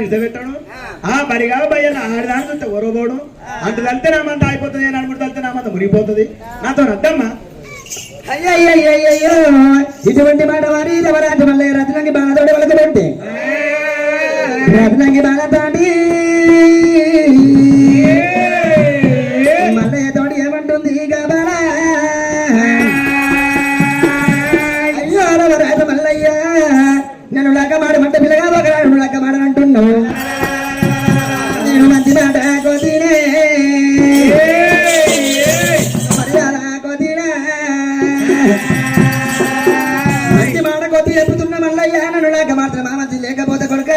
ఇష్టపెట్టాడు ఆ బరిగా భయ్య ఆడదాని చూస్తే ఒరబోడు అంత తలితే నా మంత అయిపోతుంది నేను అనుకుంటే తలితే నా మంత మురిగిపోతుంది నాతో అద్దమ్మా అయ్యయ్యో ఇటువంటి మాట వారి రవరాజు మళ్ళీ రత్నంగి బాలతోటి వాళ్ళకి పెట్టి రత్నంగి బాలతోటి మల్లయ్య తోటి ఏమంటుంది గబాల అయ్యో రవరాజు మల్లయ్య నేను లగ్గమాడమంటే పిల్లగా ఒకరాడు లగ్గమాడనంటున్నావు నేను మంచి మాట కొద్దినే మంచి మాట కొద్ది చెప్పుతున్న మల్లయ్య నన్ను లేక మాత్రం మంచి లేకపోతే కొడుక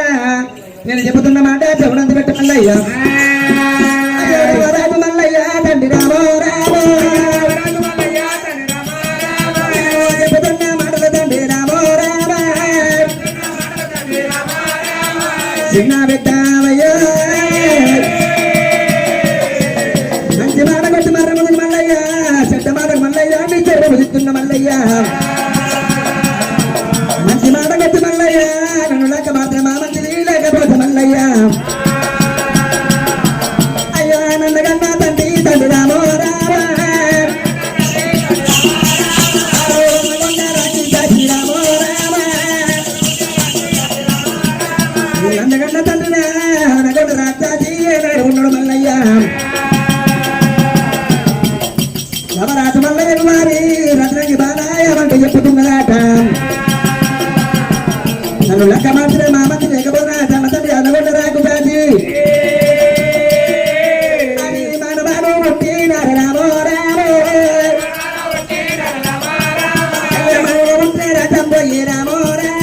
నేను చెబుతున్న మాట చెవునంత పెట్టు మల్లయ్య రాజు మల్లయ్య తండ్రి రామో రామో చెబుతున్న మాటలు తండ్రి రామో రామ చిన్న బిడ్డవయ్యో మంచి మాట కొట్టి మర్రములు మల్లయ్య చెడ్డ మాట మల్లయ్య నీ చెరువుతున్న మల్లయ్య మంచి మాట కొట్టి మల్లయ్య నన్ను లేక మాత్రమా మంచిది లేకపోతే మల్లయ్య అయ్యో నన్ను కన్నా తండ్రి తండ్రి రామో రామ రామో రామ అందుకన్నా తండ్రి నగడు రాజాజీ ఉన్నాడు మల్లయ్య నవరాజు మల్లయ్య వారి రత్నంగి బాలాయమంటూ చెప్పుతున్నదాట నన్ను లెక్క మాత్రమే మా మంది లేకపోతే తన తండ్రి అనగొండ రాకు బాజీ అని మనవాడు పుట్టినారు రామో రామో ఉంటే రథం పోయి రామో రామ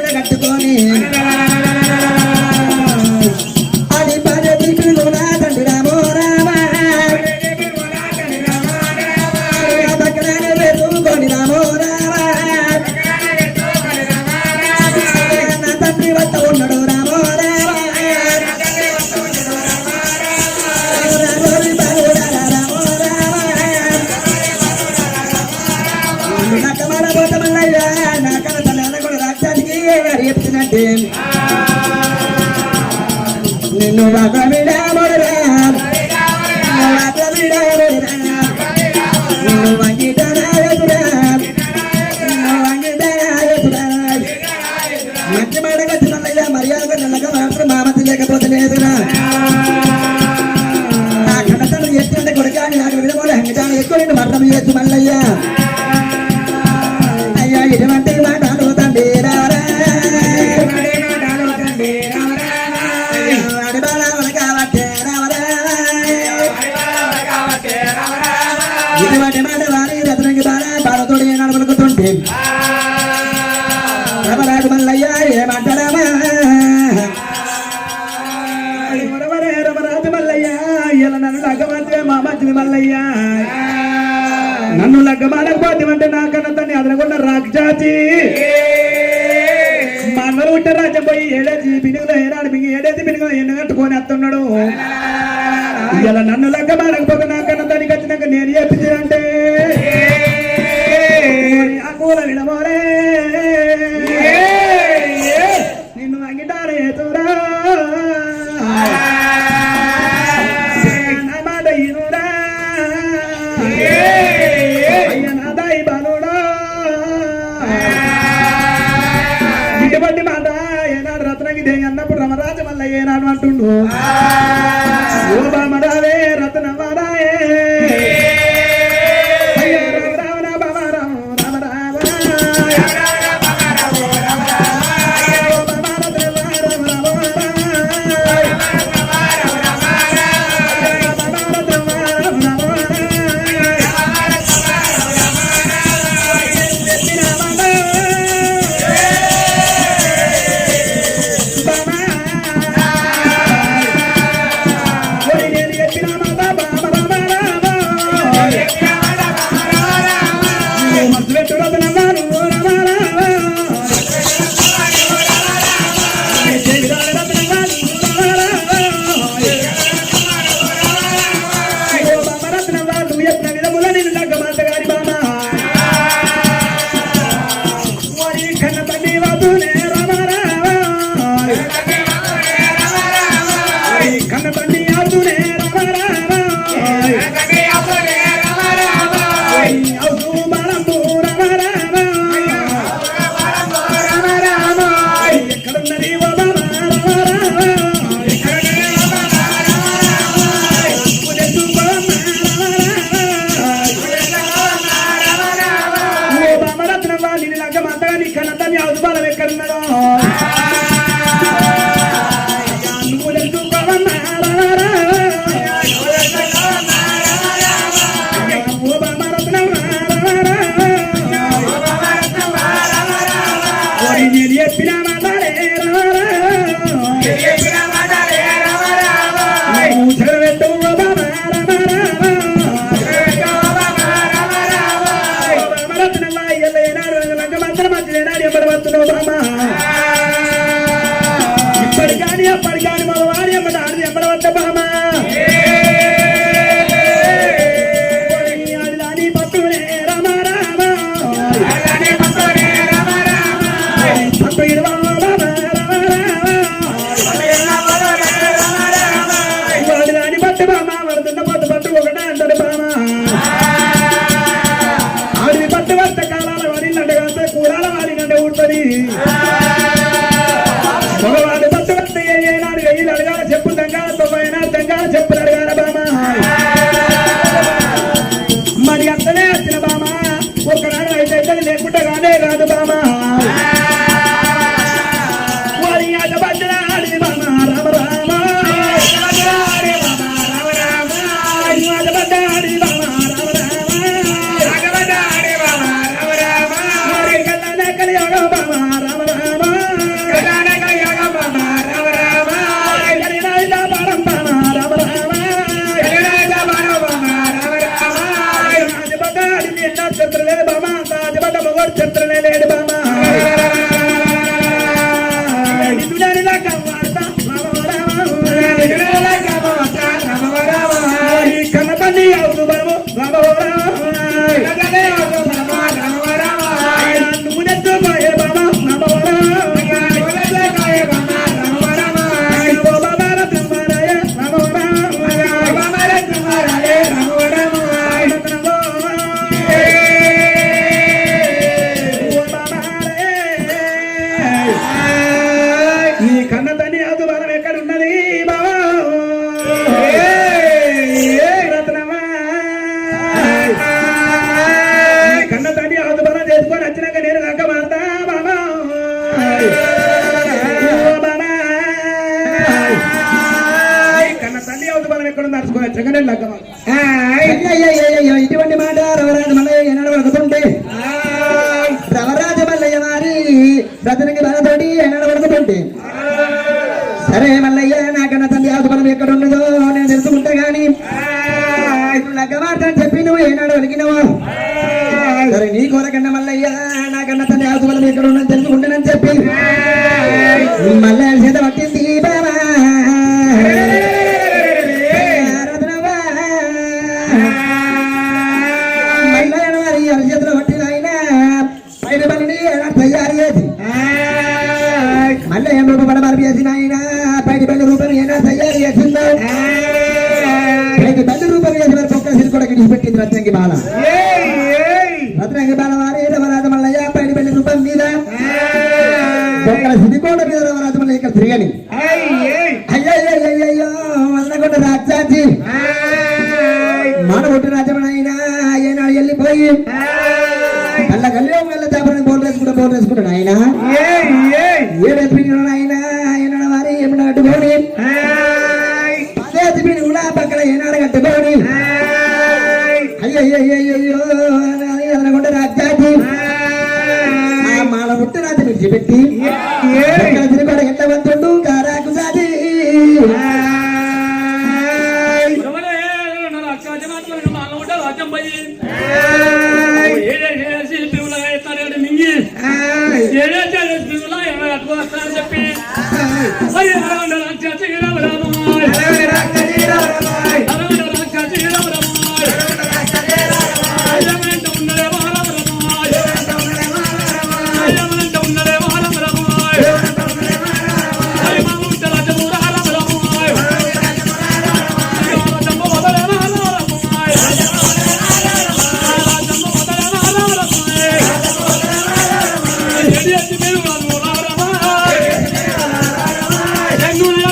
కట్టుకొని అది పదే పిల్లలు నా తండ్రి రామో రామ పక్కనే పెట్టుకొని రామో రామ నా తండ్రి వద్ద ఉన్నాడు రామో రామ రామో రామ నక్కమాడబోతమల్లయ్య నా కన తన కూడా రాక్షానికి చెప్తున్నట్టే నిన్ను వాకమిడామోడరా వాకమిడామోడరా నిన్ను వంగిటనాయకుడా నిన్ను వంగిటనాయకుడా మంచి మాట కచ్చి మల్లయ్య మర్యాద నల్లగా మాత్రం మామతి లేకపోతే లేదురా నా కన్నతను ఎత్తుంటే కొడుకాని నాకు విడమోలే హంగటాను ఎక్కువ నిన్ను మరణం చేయొచ్చు మల్లయ్య అయ్యా ఇటువంటి మాటలు తండ్రి రారా ఇటువంటి మాట వారి రత్నంగి బాలతోడు నడవలుకుతుంటే రమరాజు మల్లయ్య ఏమంటారామా రమరాజు మల్లయ్య ఇలా నన్ను లగ్గమాతే మా మంచిది మల్లయ్య నన్ను లగ్గమాడకపోతే నాకన్నా తన్ని అదనకుండా రాక్షాచి మా అన్నలు ఉంటే రాజ్యం పోయి ఏడేది పినుగులో ఏనాడు మింగి ఏడేది పినుగులో ఎన్ను కట్టుకొని వస్తున్నాడు ఇలా నన్ను లగ్గమాడకపోతే నాకన్నా దానికి వచ్చినాక నేను చెప్పిందంటే అకూల విడమోరే నిన్ను అంగిటారే తూరా నా మాట ఇనురా అయ్య నాదాయి బాలుడా ఇటువంటి మాట ఏనాడు రత్నకి దే అన్నప్పుడు రమరాజు మల్లయ్య ఏనాడు అంటుండు ఓ బామరావే రత్నమారాయే అయ్యో రామ రామ బామ రామ రామ ఎక్కడున్నాడో నువ్వు తెలుసుకోవమ్మా నేను చెప్పిన ఇప్పటి కానీ అప్పటి కానీ మగవాడి ఎమ్మడి ఆడది ఎమ్మడవద్ద బామా ఆడిదాని పట్టునే రామ రామ పట్టు ఇడవ ఆడిదాని పట్టు బామా వరదున్న పట్టు పట్టు ఒకటే అంటాడు బామా ఆడిది పట్టు వస్తే కాలాల వాడినంటే కాస్తే కూరాల వాడినంటే ఉంటుంది మగవాడు పట్టు వస్తే ఏనాడు వెయ్యి అడగాల చెప్పు దంగాల తొమ్మిది దంగాల చెప్పులు అడగాల బామా మరి అత్తనే వచ్చిన బామా ఒక్కనాడు అయితే లేకుండా కానే కాదు బామా వారి ఆట పడ్డ ఆడిది బామా రామ రామ ఆట పడ్డ ఆడిది బామా రామ రామ మరి కళ్ళనే కలియోగ బామా రామ రామ చెప్తలేదు బామా తాజబడ్డ మొగోడు చెప్తలే లేడు బామా కన్న తల్లి అవుతు బాబు నువ్వు నెత్తు పోయే బామా నీ కన్న తల్లి అవుతు బలం ఎక్కడున్నది బాబా రత్నమా కన్న తల్లి అవుతు బలం చేసుకొని వచ్చినాక నేను లెక్క మారుతా బాబా కన్న తల్లి అవుతు బలం ఎక్కడ నడుచుకొని వచ్చాక నేను లెక్క ఇటువంటి మాట రవరాజు మల్లయ్య ఏనాడు పడుతుంటే రవరాజు మల్లయ్య వారి రతనికి బలతోటి ఏనాడు పడుతుంటే సరే మల్లయ్య నాకన్నా తండ్రి ఆదుబలం ఎక్కడ ఉన్నదో నేను తెలుసుకుంటా గాని లగ్గమాట అని చెప్పి నువ్వు ఏనాడు అడిగినవా సరే నీ కోరకన్నా మల్లయ్య నాకన్నా తండ్రి ఆదుబలం ఎక్కడ ఉన్నది తెలుసుకుంటానని చెప్పి మల్లయ్య చేత పట్టింది బాబా చేతులు పట్టిన ఆయన పైన పని తయారు చేసి మళ్ళీ ఏం రూపం బలి చేసిన ఆయన పైన పల్లి రూపం ఏనా తయారు చేసిందో పల్లి రూపం చేసి వారి పొక్క సిరి కూడా పెట్టింది రత్నంగి బాల రత్నంగి బాల వారి రవరాజ మల్లయ్య పైన పల్లి రూపం మీద పొక్కల సిరికోట మీద రవరాజ మల్లయ్య ఇక్కడ తిరగని అయ్యో అన్నకొండ రాజాజీ మానవుడి రాజమనైనా ఏనాడు వెళ్ళిపోయి కళ్ళ కళ్ళే కళ్ళ చేపలని బోల్ వేసుకుంటాడు ఆయన ఏడెత్తిపిన ఆయన ఏనాడు వారి ఏమన్నా కట్టుకోని అదే ఎత్తిపిని కూడా పక్కన ఏనాడు కట్టుకోని అయ్యో అనకుండా రాజాజీ ఆ మానవుడి రాజు విడిచిపెట్టి కూడా ఎట్ల వంతుండు కారాకు సాది చెప్పి Hallelujah.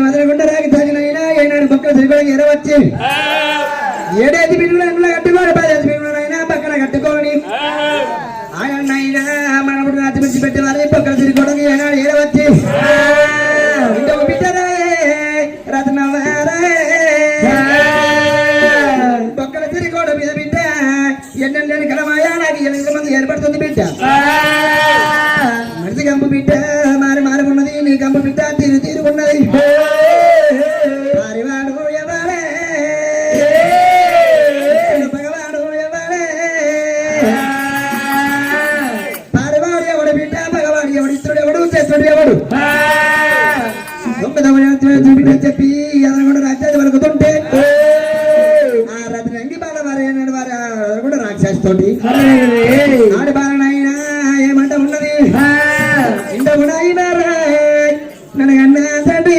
మొదలకుండా రాగి తాగినైనా ఏనాడు పక్కన తిరుగుడానికి ఎరవచ్చి ఏడేది పిల్లలు ఎంట్లో కట్టుకోవాలి 10 పిల్లలైనా పక్కన కట్టుకోని ఆయనైనా మనప్పుడు రాత్రి పిలిచి పెట్టి వారి పక్కన తిరుగుకోవడానికి ఏనాడు ఎరవచ్చి ఇంకొక బిడ్డరా రత్న పక్కన తిరుగుకోవడం మీద బిడ్డ ఎన్నెల్లని కలమాయా నాకు 8 మంది ఏర్పడుతుంది బిడ్డ మనిషి కంపు బిడ్డ మారున్నది నీ కంపు బిడ్డ తీరుకున్నది పారివాడు ఎవరే భగవాడు ఎవరే పారివాడు ఎవడు బిడ్డ భగవాడు ఎవడు ఇస్తుడు ఎవడు చేస్తుడు ఎవడు బిడ్డ చెప్పి అతను కూడా రాజ్యాన్ని వలుకుతుంటే ఆ రథనంగి బాల వారు కూడా రాక్షస్తోటి ఆడి బాలనైనా ఏమంట ఉన్నది నన్నగన్నా తండ్రి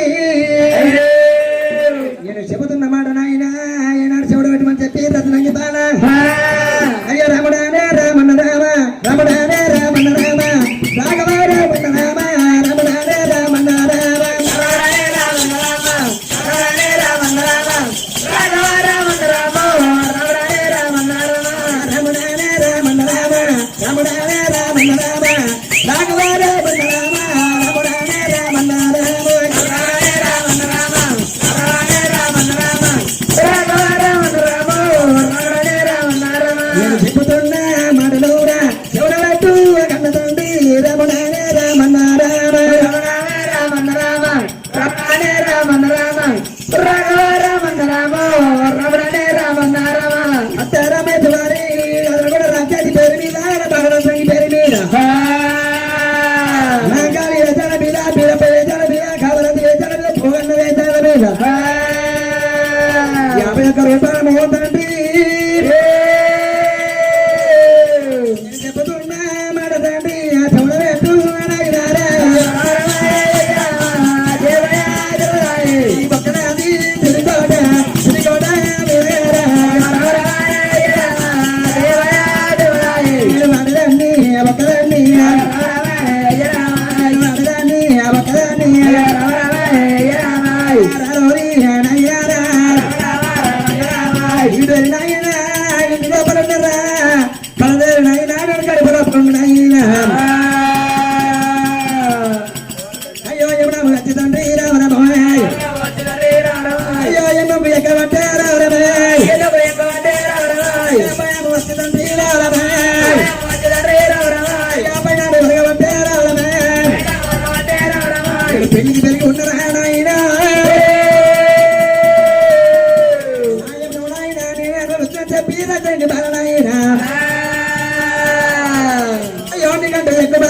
నేను చెబుతున్న మాట నాయన ఏనాడు చెవుడు పెట్టమని చెప్పి రత్నంగి బాల అయ్యో రాముడానే రామన్న రామ రాముడానే రామన్న రామ రాఘవ రామన్న రామ రాముడానే రామన్న రామ చెబుతున్నా మాట తండ్రి అయ్యో ఎప్పుడు వచ్చి తండ్రి రామరామయ్య అయ్యో ఎన్నో ఎక్కబట్టే రామరామయ్య వచ్చి తండ్రి రామరామయ్య పెళ్లికి పెరిగి ఉన్నరా నాయన చెప్పి రండి బాలనాయన అయ్యో నీకంటే ఎక్కువ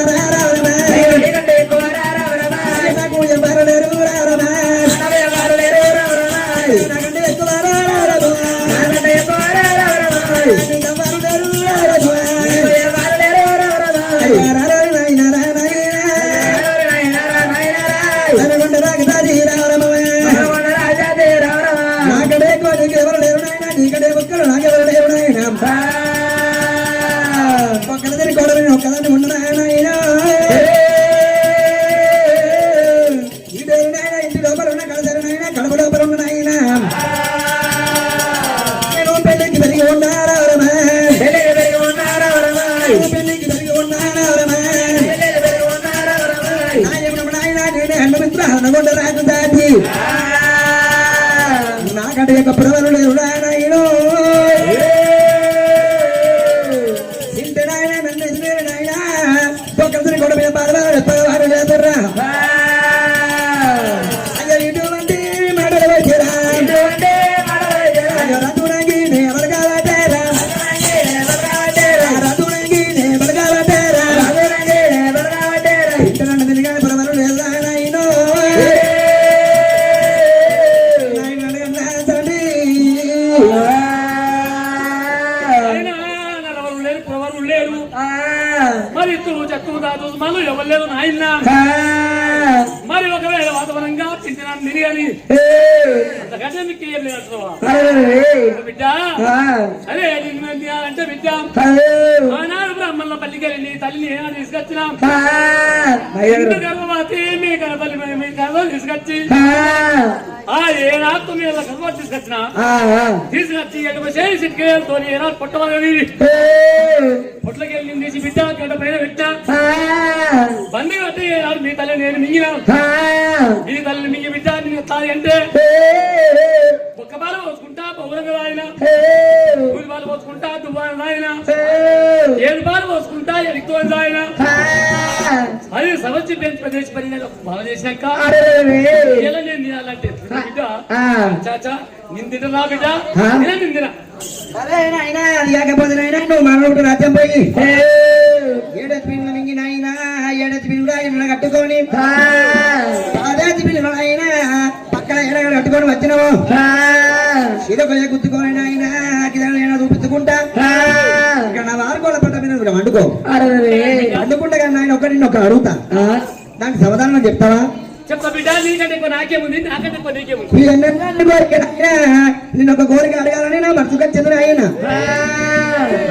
నాకు ఎవరు లేరు నాకంటే ఎక్కువ నాకడే నీకు ఎవరు లేరు నాయన నీకడే ఒక్కరు నాకెవరు లేరు నాయన ఒక్కరి దగ్గర కూడా నేను ఒక్కదాన్ని ఉండను నాయన ఈ డేరు నాయన ఇంటి లోపల ఉన్న కడసరి నాయన కడప లోపల ఉన్న నాయన నేను పెళ్లికి పెరిగి ఉన్నారా పెళ్లికి పెరిగి ఉన్నారా నాయన నేనే హనుమిత్ర హనగొండ రాజు దాటి నాకంటే యొక్క ప్రవలు లేరు నాయన ఇంటి నాయన నన్ను ఎదిలేరు నాయన ఒక్కరి కూడా మీద బాధవారు లేదురా అయ్యో ఇటువంటి మాటలు వచ్చారా రతునంగి ఎవరు కావటేరా రతునంగి ఎవరు కావటేరా ఇంటి నన్ను తిరిగా ప్రవలు లేదు నాయన మరి చెక్కు దాదు మనం ఎవరు లేదు నాయన అని అంతకంటే మీకు ఏం లేదు బిడ్డ. అదే అంటే బిడ్డ ఆనాడు బ్రహ్మణ పల్లికెళ్ళి తల్లిని ఏమైనా తీసుకొచ్చినాం గర్భవతి మీ గర్భలి మీ గర్భం తీసుకొచ్చి ఏనాడు తొమ్మిది గర్భం తీసుకొచ్చి ఎటు చేయి సిట్టుకెళ్తో ఏనాడు పుట్టమని పొట్లకి వెళ్ళి తీసి బిడ్డ గడ్డ పైన పెట్టా బండి కట్టి ఏనాడు మీ తల్లి నేను మింగినా మీ తల్లిని మింగి బిడ్డ నేను తాగి అంటే ఒక్క బాల పోసుకుంటా పౌరంగా రాయినా ఊరి బాలు పోసుకుంటా దువ్వాన రాయినా ఏడు బాలు పోసుకుంటా ఎడితో రాయినా అది సమస్య పెంచి ప్రదేశ పని బాగా చేసినాక ఎలా నేను తినాలంటే బిడ్డ చాచా నేను తింటున్నా బిడ్డ నేను తింటున్నా లేకపోతే నాయన నువ్వు మనోడు రాజ్యం పోయి ఏడెత్తి పిల్లలు మింగినాయినా ఏడెత్తి పిల్లలు ఆయన కట్టుకొని పదేత్తి పిల్లలు అయినా పక్కన ఎడగడ కట్టుకొని వచ్చినావు ఇదొక గుర్తుకొని ఆయన కింద చూపించుకుంటా ఇక్కడ నా వారుకోల పట్ట మీద వండుకో వండుకుంటా కానీ ఆయన ఒకటి నిన్ను ఒక అడుగుతా దానికి సమాధానం చెప్తావా చెప్తా బిడ్డ నీకంటే ఎక్కువ నాకేముంది నాకంటే ఎక్కువ నీకేముంది నేను ఒక కోరిక అడగాలని నా మనసుకు వచ్చింది ఆయన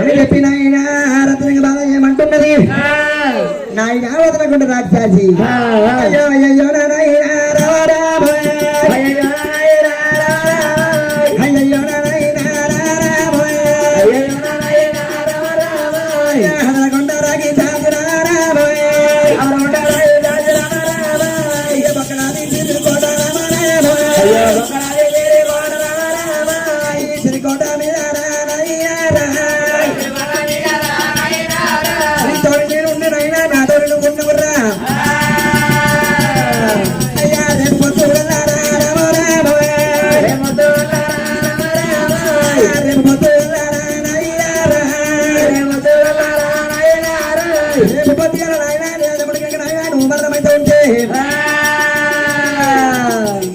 అని చెప్పిన ఆయన రత్నకి బాధ ఏమంటున్నది నాయన వదలకుండా రాక్షసి అయ్యో అయ్యో నాయన రామ రామ అయ్యో నాయన రామ వదలకుండా రాగి రామ రామ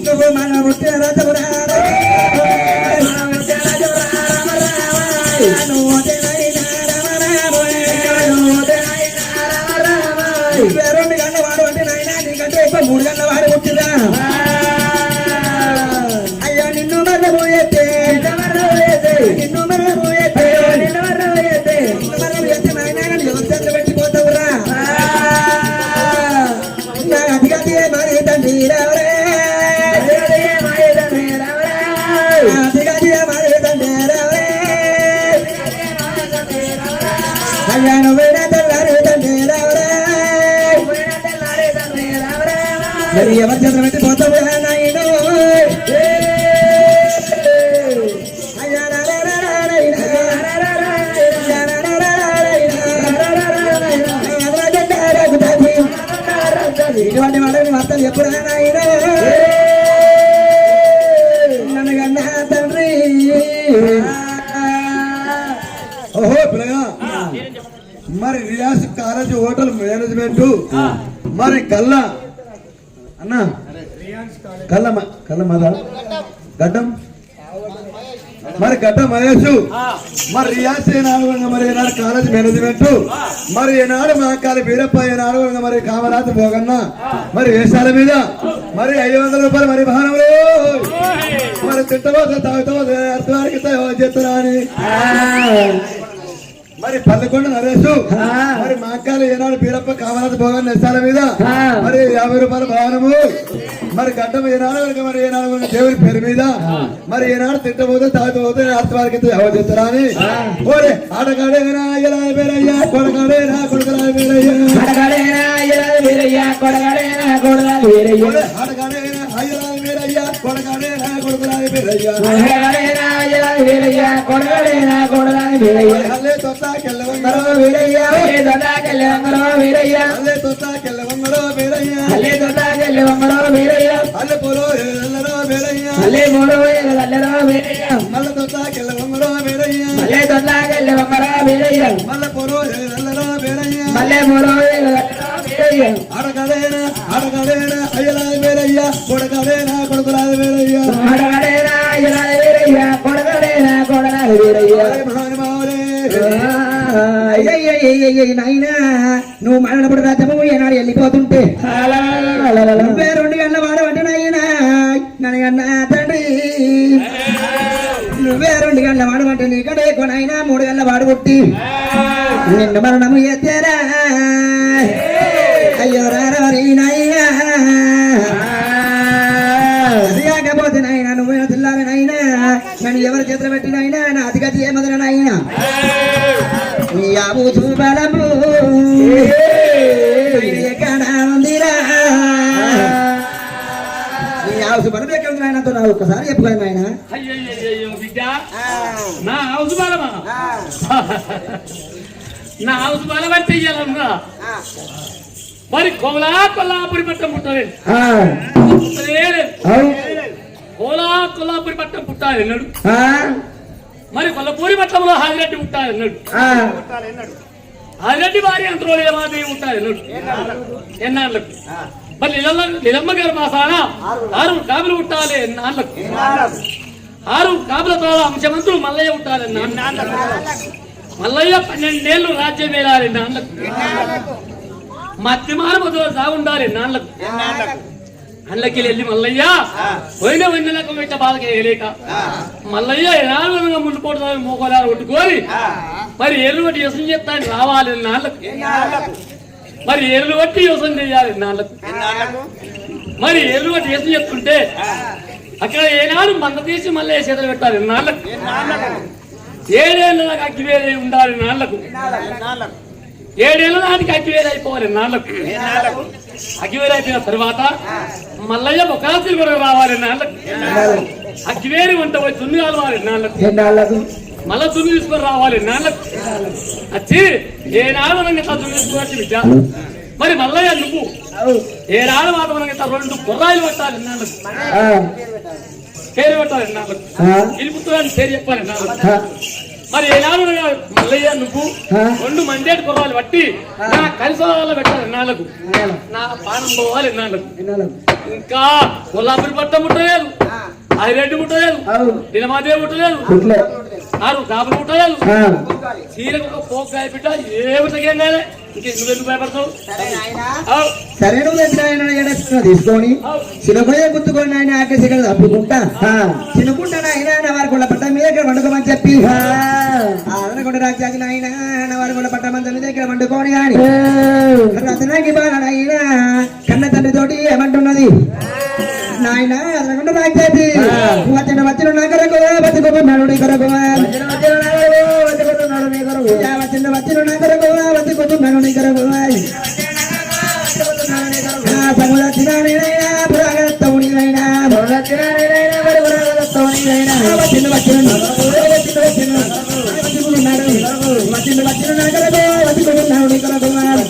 నువ్వు మన ముట్టి రెండు గంటల వాడు అంటే నాయన నీకంటే ఎక్కువ 3 గంటల వాడు ముట్టిరా అయ్యా నిన్ను మర్ర పోయేస్తే నిన్ను మర్ర పోయేస్తే నాయన వ్యవస్థలు పెట్టిపోతావురా నా అధికారి మరి తండ్రి రావరే అధికారి మరి తండ్రి రావరే అయ్యా నువ్వేనా తెల్లారి తండ్రి రావరే మరి ఎవరి చేతులు పెట్టిపోతావు నాయన ఇటువంటి వాళ్ళని మొత్తం ఎప్పుడైనా నాయన నన్నగన్నా తండ్రి ఓహో పిల్లగా మరి రియాస్ కాలేజ్ హోటల్ మేనేజ్మెంట్ మరి కల్లా అన్నా కళ్ళ మద గడ్డం మరి గడ్డ మహేష్ మరి రియాస్ ఏనాడు మరి ఏనాడు కాలేజ్ మేనేజ్మెంట్ మరి ఏనాడు మహాకాళి వీరప్ప ఏనాడు మరి కామరాజు భోగన్న మరి వేషాల మీద మరి 500 రూపాయలు మరి వాహనంలో మరి తిట్టబోతే తాగుతావో అర్థవారికి చేస్తున్నా అని మరి పల్లెకొండ నరేష్ మరి మహాకాళి ఏనాడు వీరప్ప కామరాజు భోగన్న వేషాల మీద మరి 50 రూపాయల భవనము మరి గడ్డం ఏనాడు మరి ఏనాడు దేవుని పేరు మీద మరి ఏనాడు తిట్టబోతే తాగుతూ అర్థవారికి ఎవరు చేస్తారా అని ఓరే ఆడగాడేనా అయ్యలా పేరయ్యా కొడగాడేనా కొడుకులా పేరయ్యా ఆడగాడేనా అయ్యలా పేరయ్యా కొడగాడేనా కొడుకులా పేరయ్యా ఆడగాడేనా అయ్యలా పేరయ్యా కొడగాడేనా కొడుకులా పేరయ్యా ఆడగాడేనా అయ్యలా పేరయ్యా కొడగాడేనా కొడుకులా పేరయ్యా అల్లే తొత్తా కెల్లవంగరో పేరయ్యా అల్లే తొత్తా కెల్లవంగరో పేరయ్యా అల్లే తొత్తా కెల్లవంగరో పేరయ్యా అల్లే తొత్తా కెల్లవంగరో పేరయ్యా అల్లే పోలో ఎల్లరో పేరయ్యా అల్లే పోలో ఎల్లరో పేరయ్యా మల్ల తొత్తా కెల్లవంగరో పేరయ్యా అల్లే తొత్తా కెల్లవంగరో పేరయ్యా మల్ల పోలో ఎల్లరో పేరయ్యా మల్లే పోలో ఎల్లరో పేరయ్యా ఆడగాడేనా అయ్యలా పేరయ్యా కొడగాడేనా కొడుకులా పేరయ్యా ఆడగాడేనా అయ్యలా పేరయ్యా కొడగాడేనా కొడుకులా పేరయ్యా మహానుభావులే నాయనా నువ్వు మరణప్పుడు రాజ్యము ఏనాడు వెళ్ళిపోతుంటే 2 గంటల వాడు అంటే నాయనా నన్ను తండ్రి నువ్వే 2 గంటల వాడు అంటే నీకంటే కొనైనా 3 గంటల వాడు కొట్టి నిన్ను మరణము ఎత్తేరా అయ్యో రారీ నాయనా అది కాకపోతే నాయన నువ్వు తిల్లాలి నాయనా నన్ను ఎవరు చేతులు పెట్టినైనా నా అధిగతి ఏమదనైనా నీ ఆవు చూబలము ఎక్కడ ఉందిరా నీ ఆవు చూబలం ఎక్కడ ఉంది నాయనతో నా ఒక్కసారి చెప్పుకోండి నాయన అయ్యో బిడ్డ నా హౌస్ బాలమా నా హౌస్ బాల అంటే ఇయ్యాలన్నా మరి కొల్లాపురి పట్టం పుట్టాలి కొల్లాపురి పట్టం పుట్టాలి అన్నాడు మరి కొల్లపూరి పట్టంలో హాజిరెడ్డి పుట్టాలి అన్నాడు హాజిరెడ్డి భార్య అంతలో లేమాదేవి ఉంటారు అన్నాడు ఎన్నాళ్ళకు మరి నిలమ్మ గారు మాసాన 6 కాపులు పుట్టాలి ఎన్నాళ్ళకు 6 కాపులతో అంశమంతులు మల్లయ్య పుట్టాలి నాన్నకు మల్లయ్య 12 ఏళ్ళు రాజ్యం వేయాలి నాన్నకు మధ్యమాన మొదలు సాగుండాలి నాన్నకు అల్లకి వెళ్ళి మల్లయ్య పోయిన వెన్నెలకు పెట్ట బాధకి వేయలేక మల్లయ్య ఎలాగ ముందు పోటీ మోకోలాలు కొట్టుకొని మరి ఏళ్ళు బట్టి యోసన చెప్తాను రావాలి నాన్నకు మరి ఏళ్ళు బట్టి యోసన చేయాలి నాన్నకు మరి ఏళ్ళు బట్టి యోసన చెప్తుంటే అక్కడ ఏనాడు మంద తీసి మల్లయ్య చేతులు పెట్టాలి నాన్నకు 7 ఏళ్ళ నాకు అగ్గివేది ఉండాలి నాన్నకు 7 ఏళ్ళ నాటికి అగ్గివేది అయిపోవాలి నాన్నకు అగ్గివేది అయిపోయిన తర్వాత మల్లయ్య ఒకరాత్రి కూడా రావాలి నాన్నకు అగ్గివేరి వంట పోయి దున్ని కావాలి నాన్నకు మళ్ళా దున్ని తీసుకొని రావాలి నాన్నకు వచ్చి ఏనాడు దున్ని తీసుకుని బిడ్డ మరి మల్లయ్య నువ్వు ఏనాడు మాత్రం 2 గుర్రాయిలు పెట్టాలి నాన్నకు పేరు పెట్టాలి నాన్నకు పిలుపుతాను పేరు చెప్పాలి నాన్నకు మరి ఏనాడు మల్లయ్య నువ్వు 2 మందేటి కుర్రాలు పట్టి నా కలిసి పెట్టాలి నాన్నకు నా పానం పోవాలి నాన్నకు ఇంకా కొల్లాపురి పట్టం ముట్టలేదు ఐరెడ్డి ముట్టలేదు నిలమాదేవి ముట్టలేదు 6 కాపులు ముట్టలేదు చీరకు ఒక పోకాయ బిడ్డ ఏమిటేం కాలే ఇంకెందుకు భయపడతావు సరే నువ్వు తీసుకొని చిన్నపోయే గుర్తుకొని ఆయన ఆకేసి ఇక్కడ తప్పుకుంటా చిన్నకుంటా ఆయన వారి గుళ్ళ పట్ట మీద ఇక్కడ వండుకోమని చెప్పి ఆదనకొండ రాజ్యాన్ని ఆయన వారి గుళ్ళ పట్ట మంది మీద ఇక్కడ వండుకోని కానీ రతనాకి బాగా అయినా కన్న తండ్రితోటి ఏమంటున్నది నాయన అదనకొండ రాజ్యాతి వచ్చిన నా కొరకు బతుకున్నాడు నీ కొరకు వచ్చిన నా కొరకు బతుకుతున్నాడు నీ కొరకు సముద్రనైనా పురాగతవునినైనా వచ్చిన నా కొరకు బతుకున్నాడు నీ కొరకు నా కొరకు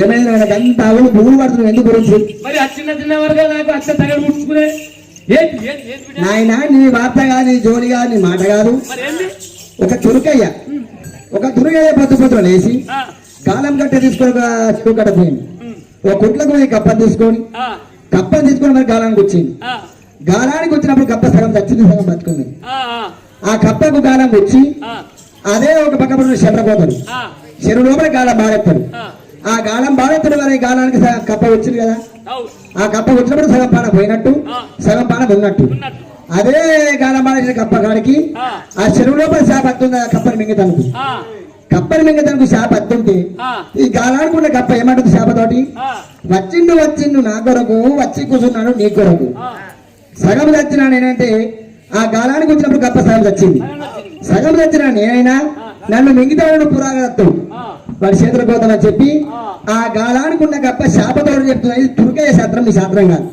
ఏమైనా అంత అవును భూములు పడుతున్నావు ఎందుకు గురించి మరి చిన్న వరకు నాకు అచ్చ తగడు ముట్టుకునే నాయన నీ వార్త కాదు నీ జోలి కాదు నీ మాట కాదు ఒక తురుకయ్య పొద్దు లేచి కాలం గట్ట తీసుకొని చెరువు కట్ట పోయింది ఒక కుట్లకు పోయి కప్పని తీసుకొని మరి గాలానికి వచ్చింది గాలానికి వచ్చినప్పుడు కప్ప సగం చచ్చింది సగం బతుకుంది ఆ కప్పకు గాలం వచ్చి అదే ఒక పక్క శరపోతాడు చెరువు లోపల గాలం బాడెత్తాడు ఆ గాలం బాడెత్తాడు మరి గాలానికి కప్ప వచ్చింది కదా ఆ కప్ప వచ్చినప్పుడు సగం పాన పోయినట్టు సగం పాన ఉన్నట్టు అదే గాలం బాడేసిన కప్ప కాడికి ఆ చెరువు లోపల చేప అత్తుంది ఆ కప్పని మింగతానికి చేప అత్తుంటే ఈ గాలాడుకున్న కప్ప ఏమంటుంది చేపతోటి వచ్చిండు నా కొరకు వచ్చి కూర్చున్నాడు నీ కొరకు సగం చచ్చినా నేనంటే ఆ గాలానికి వచ్చినప్పుడు కప్ప సగం చచ్చింది సగం చచ్చినా నేనైనా నన్ను మింగితాడు పురాగత్తు వాడి చేతులు పోతానని చెప్పి ఆ గాలానికి ఉన్న కప్ప శాపతోడు చెప్తున్నా ఇది తుర్కయ్య శాస్త్రం నీ శాస్త్రం కాదు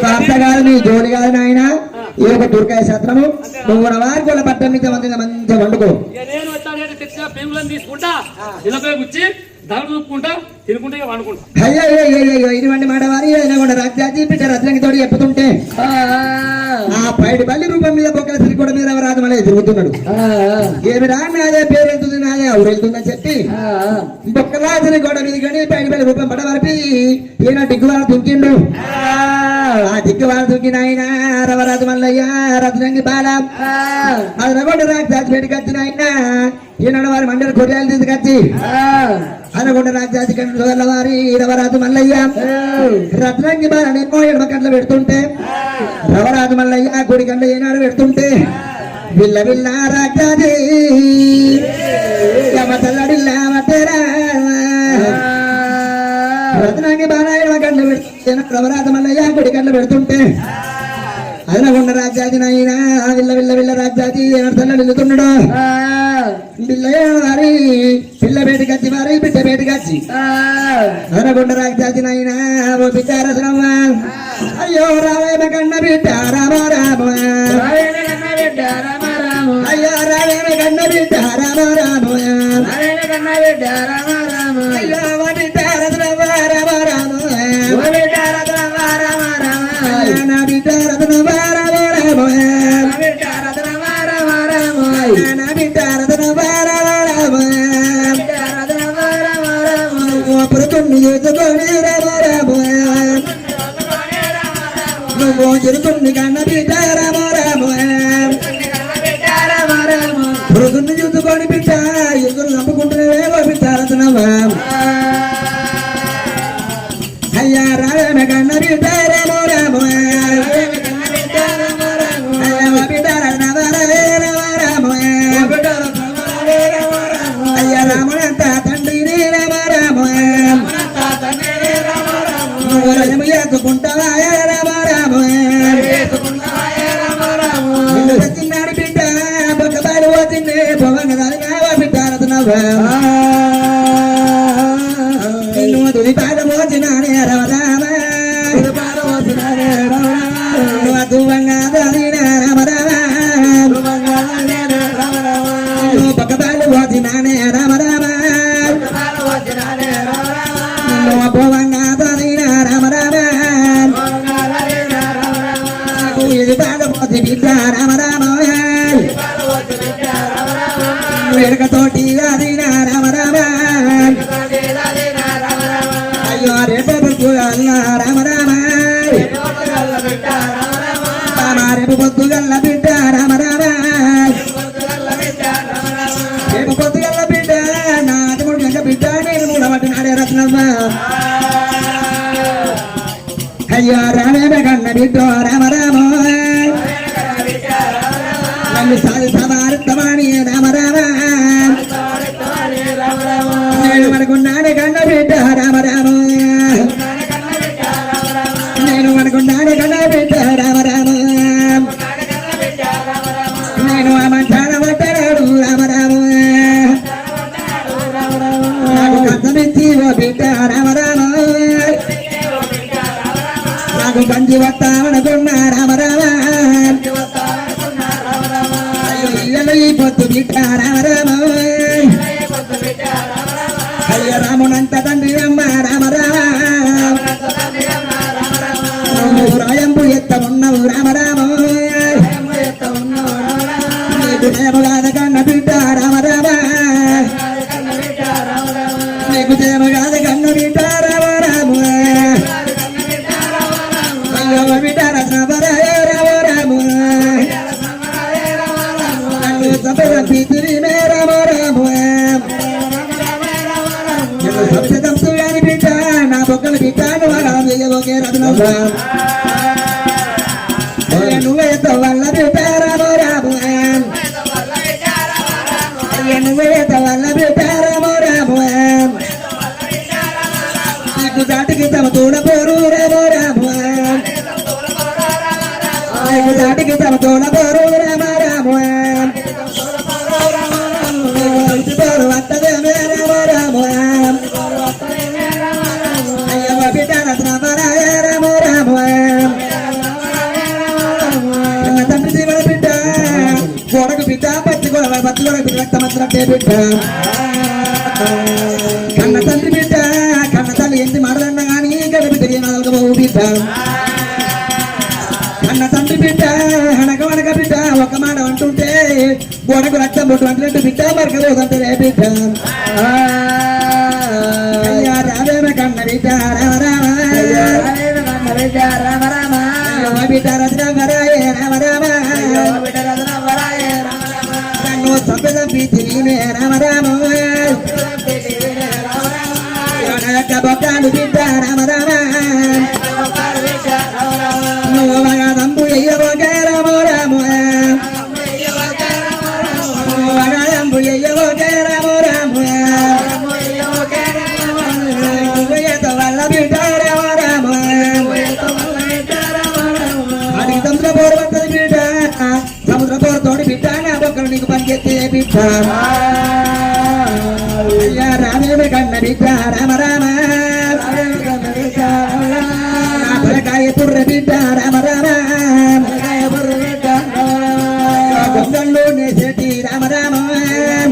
వార్త కాదు నీ జోలి కాదు నాయన ఈ ఒక తుర్కాయ శాస్త్రము నువ్వు వారి వాళ్ళ పట్టం మీద మంచిగా వండుకో మెల్లగా పెరుగులను తీసుకుంటా ఇళ్ళపై గుచ్చి దాంట్లో చూపుకుంటా తినుకుంటా ఇక వండుకుంటా. అయ్యో ఇటువంటి మాట వారి కూడా రాజ్యాజీ బిడ్డ రత్నంకి తోడు చెప్పుతుంటే ఆ పైడి బల్లి రూపం మీద బొక్కల సిరికోడ మీద రాజు మళ్ళీ తిరుగుతున్నాడు. ఏమి రా నాదే పేరు వెళ్తుంది నాదే ఎవరు వెళ్తుందని చెప్పి బొక్కరాజుని గోడ మీద కానీ పైడి బల్లి రూపం పడ వరపి ఈయన దిగ్గువాడు దుంకిండు. ఆ దిగ్గువాడు దుంకిన ఆయన రవరాజు మల్లయ్య రత్నంగి బాల అదనగొండ రాజ్యాజీ బయటకు వచ్చిన ఆయన ఈనాడు వారి మండలి కొర్యాలు తీసుకొచ్చి అనగొండ రాజ్యాజీ కండ్ల వారి రవరాజు మల్లయ్య రత్నంగి బాలని ఎన్నో ఎడమ కండ్లు పెడుతుంటే రవరాజు మల్లయ్య గుడి కండ్లు ఏనాడు పెడుతుంటే విల్ల విల్ల రాజ్యాజీ రత్నంగి బాల ఎడమ కండ్లు పెడుతుంటే రవరాజు మల్లయ్య గుడి కండ్లు పెడుతుంటే అనగొండ రాజ్యాజీ నాయన విల్ల విల్ల విల్ల రాజ్యాజీ ఏనాడు వెళ్తున్నాడు. వారి పిల్ల బయటకు వచ్చి వారి బిడ్డ బయటకు వచ్చి అనగొండ రాజ్యాజీ నాయన ఓ బిడ్డ రసరమ్మ అయ్యో రావేమ కన్న బిడ్డ రామ రామ అయ్యో రావేమ కన్న బిడ్డ రామ రామ అయ్యో ఓ బిడ్డ రసరమ్మ రామ రామ నా బిడ్డ రసరమ్మ రామ రామ నా బిడ్డ రసరమ్మ పురుకుని ఎదుకొని రామ రామ నువ్వు ఎదుకుని కన్న బిడ్డ రామ రామ పురుకుని ఎదుకొని బిడ్డ ఎదురు నమ్ముకుంటున్నావేమో బిడ్డ రతనవా అయ్యా రామ కన్న బిడ్డ రామ రామ అయ్యా బిడ్డ రతనవ రామ రామ అయ్యా రాముడంత తండ్రి రామ రామ ఎత్తుకుంటావా రామ రామ చిన్నాడు బిడ్డ బొక్కబాడు పోతుంది పొగదానిగా బిడ్డ రతనవా నువ్వు తుది పాట పోచినానే రామ రామ దువ్వంగా రామ రామ నువ్వు బొక్కబాడు పోచినానే రామ రామ నువ్వు పోవంగా రామ రామ ఇది పాడపోతే బిడ్డ రామ రామ వెనకతోటి అదిన రామ రామ అయ్యో రేపు పొద్దుగల్ల రామ రామ రేపు పొద్దుగల్ల బిడ్డ రామ రామ రేపు పొద్దుగల్ల బిడ్డ నాది మూడు గంట బిడ్డ నేను మూడవటి నాడే రత్నమ్మ అయ్యో రామేమ కన్న బిడ్డ రామ రామ నన్ను సాధి సమారుతమాని రామ రామ నేను అనుకున్నాను కన్న బిడ్డ రామ రామ నేను అనుకున్నాను కన్న బిడ్డ రామ రామ నేను ఆ మంచాన పడ్డాడు రామ రామ నాకు కష్టమిచ్చి ఓ బిడ్డ రామ రామ నాకు గంజి వస్తామనుకున్నా రామ రామ అయ్యో ఇయ్యలు ఈ పొద్దు బిడ్డ రామ రామ అయ్యో రామునంత తండ్రి అమ్మ రామ రామ రాయంబు ఎత్తమున్నవు రామ రామ నీకు జయముగాద కన్న బిడ్డ రామ రామ నీకు జయముగాద కన్న బిడ్డ రామ రామ అయ్యో బిడ్డ రత్నవర రామ రామ నన్ను సపర పితిరి మే రామ రామ సప్తదంసు గారి బిడ్డ నా బొక్కల బిడ్డ నువ్వే రత్నవ నువ్వే వల్ల బిడ్డ రామ రామ నువ్వే వల్ల బిడ్డ రామ రామ నీకు దాటికి తమ తోడపోరు రామ రామ నీకు దాటికి తమ తోడపోరు రామ రామ వస్తదే రామ రామ అయ్యవ బిడ్డ రత్నవరాయ రామ రామ తండ్రి జీవన బిడ్డ గోడకు బిడ్డ పచ్చి గొడవ పచ్చి గొడవ బిడ్డ రక్తమంతరంటే బిడ్డ కన్న తండ్రి బిడ్డ కన్న తల్లి ఎంత మాటలన్నా కానీ గడ బిడ్డ నలగబోవు బిడ్డ కన్న తండ్రి బిడ్డ అనగ బిడ్డ ఒక మాట అంటుంటే గోడకు రక్తం బొట్టు అంటున్నట్టు బిడ్డ మరకబోదంటే బిడ్డ అయ్యా రావేమ కన్న బిడ్డ రామ రామ బిడ్డ రామ రామ బిడ్డ రత్నవరాయ రామ రామ బిడ్డ రత్నవరాయ రామ రామ కన్ను సంపద ప్రీతి నీవే రామ రామ బొక్కాలు బిడ్డ రామ రామ నువ్వు మగాదంబు ఎయ్యబోకే రామ రామ మగాదంబు ఎయ్యబోకే రామ రామ నువ్వు వల్ల బిడ్డ రామ రామ అది సముద్ర పోరు పడుతుంది బిడ్డ సముద్ర పోరు తోడి బిడ్డ నా బొక్కలు నీకు పనికెత్తే బిడ్డ రామే కన్న బిడ్డ రామ రామ బలకాయ పుర్ర బిడ్డ రామ రామ గొంగల్లోనే చెటి రామ రామ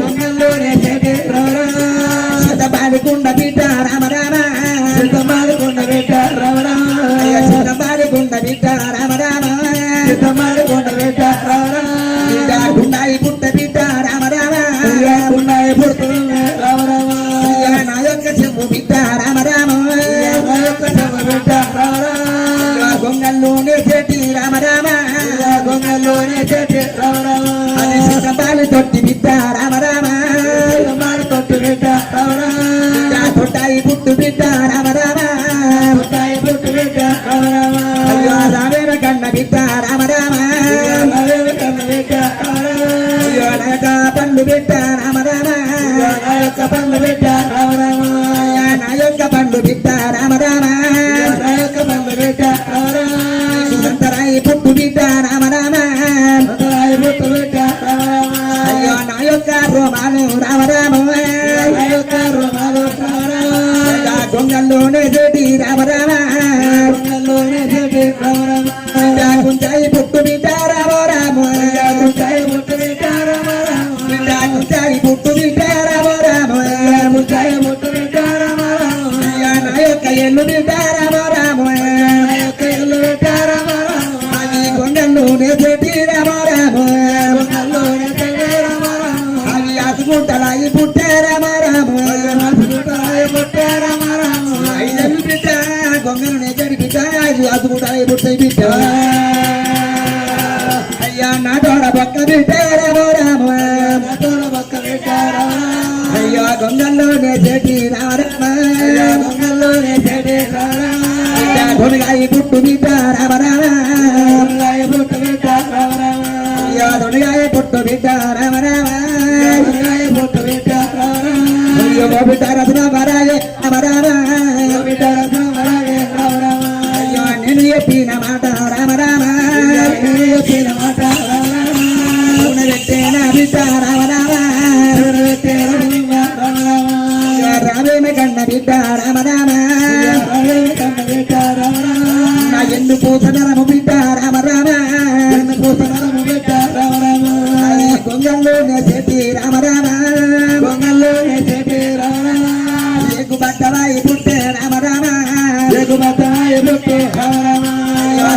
గొంగల్లోనే చెటి సిద్ధపాలికుండ బిడ్డ రామ రామ సిద్ధపాలికుండ బిడ్డ రామ రామ సిద్ధపాలికుండ బిడ్డ రామ రామ సిద్ధపాలికుండ బిడ్డ రామ రామ గుండాయి పుట్ట బిడ్డ రామ రామ గుండాయి పుడుతుంది రామ రామ నా యొక్క చెంబు బిడ్డ రామ రామ నా యొక్క చెంబు బిడ్డ రామ రామ గొంగల్లోనే చెటి రామ రామ గొంగల్లోనే చెటి రామ రామ అది సిద్ధపాలి తొట్టి బిడ్డ రామ రామ సిద్ధపాలి తొట్టి బిడ్డ రామ రామ తొట్టాయి పుట్టు బిడ్డ రామ రామ తొట్టాయి పుట్టు బిడ్డ రామ రామ అయ్యో రావేన కన్న బిడ్డ రామ రామ రావేన కన్న బిడ్డ రామ రామ అయ్యో నా యొక్క పండ్లు బిడ్డ రామ రామ నా యొక్క పండ్లు బిడ్డ రామ రామ నా యొక్క పండ్లు బిడ్డ రామ రామ నా యొక్క పండ్లు బిడ్డ రామ రామ సుందరాయి పుట్టు బిడ్డ రామ రామ సుందరాయి పుట్టు బిడ్డ రామ రామ అయ్యో నా యొక్క రోమాలు రామ రామ నా యొక్క రోమాలు రామ రామ గొంగల్లోనే చెటి రామ రామ గొంగల్లోనే చెటి రామ రామ కుంచాయి పుట్టు బిడ్డ రామ రామ కుంచాయి పుట్టు బిడ్డ రామ రామ కుంచాయి పుట్టు బిడ్డ రామ రామ కుంచాయి పుట్టు బిడ్డ రామ రామ నా యొక్క ఎల్లు బిడ్డ రామ రామ నా యొక్క ఎల్లు బిడ్డ రామ రామ అది గొంగల్లోనే చెటి రామ రామ గొంగల్లోనే చెటి రామ రామ అవి అసుకుంటలాయి పుట్టే రామ రామ అసుకుంటలాయి పుట్టే రామ రామ ఐదు బిడ్డ గొంగల్లోనే చెడి బిడ్డ అది అసుకుంటలాయి పుట్టే బిడ్డ అయ్యా నా తోడ పక్క బిడ్డ రామ రామ నా తోడ పక్క బిడ్డ రామ అయ్యా గొంగల్లోనే చెటి రామ రామ గొంగల్లోనే చెటి రామ రామ దొనగాయి పుట్టు బిడ్డ రామ రామ దొనగాయి పుట్టు బిడ్డ రామ రామ అయ్యా దొనగాయి పుట్టు బిడ్డ రామ రామ దొనగాయి పుట్టు బిడ్డ రామ రామ అయ్యో బిడ్డ రత్న వరాయే రామ రామ బిడ్డ రత్న వరాయే రామ రామ అయ్యో నేను చెప్పిన మాట రామ రామ నేను చెప్పిన మాట రామ రామ పెట్టేన బిడ్డ రామ రామ పెట్టేన రామ రామ రామేమ కన్న బిడ్డ రామ రామ రామేమ కన్న బిడ్డ రామ రామ నా ఎందు పూసనరము బిడ్డ రామ రామ ఎందు పూసనరము బిడ్డ రామ రామ గొంగల్లోనే చెటి రామ రామ గొంగల్లోనే చెటి రామ రామ ఏగు బట్టవాయి పుట్టే రామ రామ ఏగు బట్టవాయి పుట్టే రామ రామ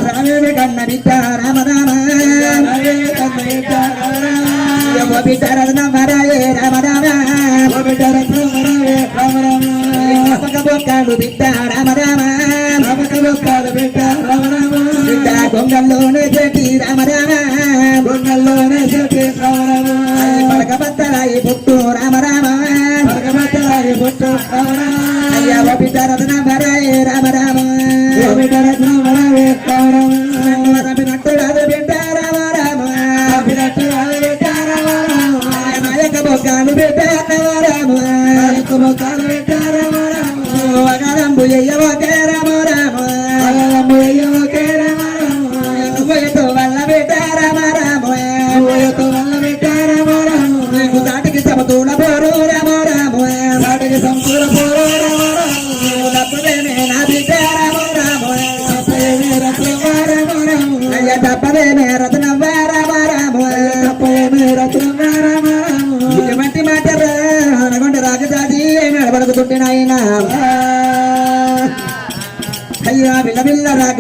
రామేమ కన్న బిడ్డ రామ రామ రామేమ కన్న బిడ్డ రామ రామ బిడ్డ రత్న వరాయే రామ రామ బిడ్డ రత్న వరాయే రామ రామ బొక్కాడు బిడ్డ రామ రామ బొక్కాడు బిడ్డ రామ రామ బిడ్డ గొంగల్లోనే చెటి రామ రామ గొంగల్లోనే చెటి రామ రామ పడక బత్తలాయి పుట్టు రామ రామ పడక బత్తలాయి పుట్టు రామ రామ అయ్యా బిడ్డ రత్న వరాయే రామ రామ బిడ్డ రత్న వరాయే రామ రామ నట్టు రాదు బిడ్డ రామ రామ నట్టు రాదు బిడ్డ రామ రామ నాయక బొక్కాడు బిడ్డ రామ నాయక బొక్కాడు బిడ్డ రామ రామ అగరంబు ఎయ్యవోకే రామ రామ అగరంబు ఎయ్యవోకే రామ రామ నువ్వుతో వల్ల బిడ్డ రామ రామ నువ్వుతో వల్ల బిడ్డ రామ రామ నీకు దాటికి సమతూల పోరు రామ రామ దాటికి సమతూల పోరు రామ రామ తప్పదేమే నా బిడ్డ రామ రామ తప్పదేమే రత్నవ్వ రామ రామ అయ్య తప్పదేమే రత్నవ్వ రామ రామ తప్పదేమే రత్నవ్వ రామ రామ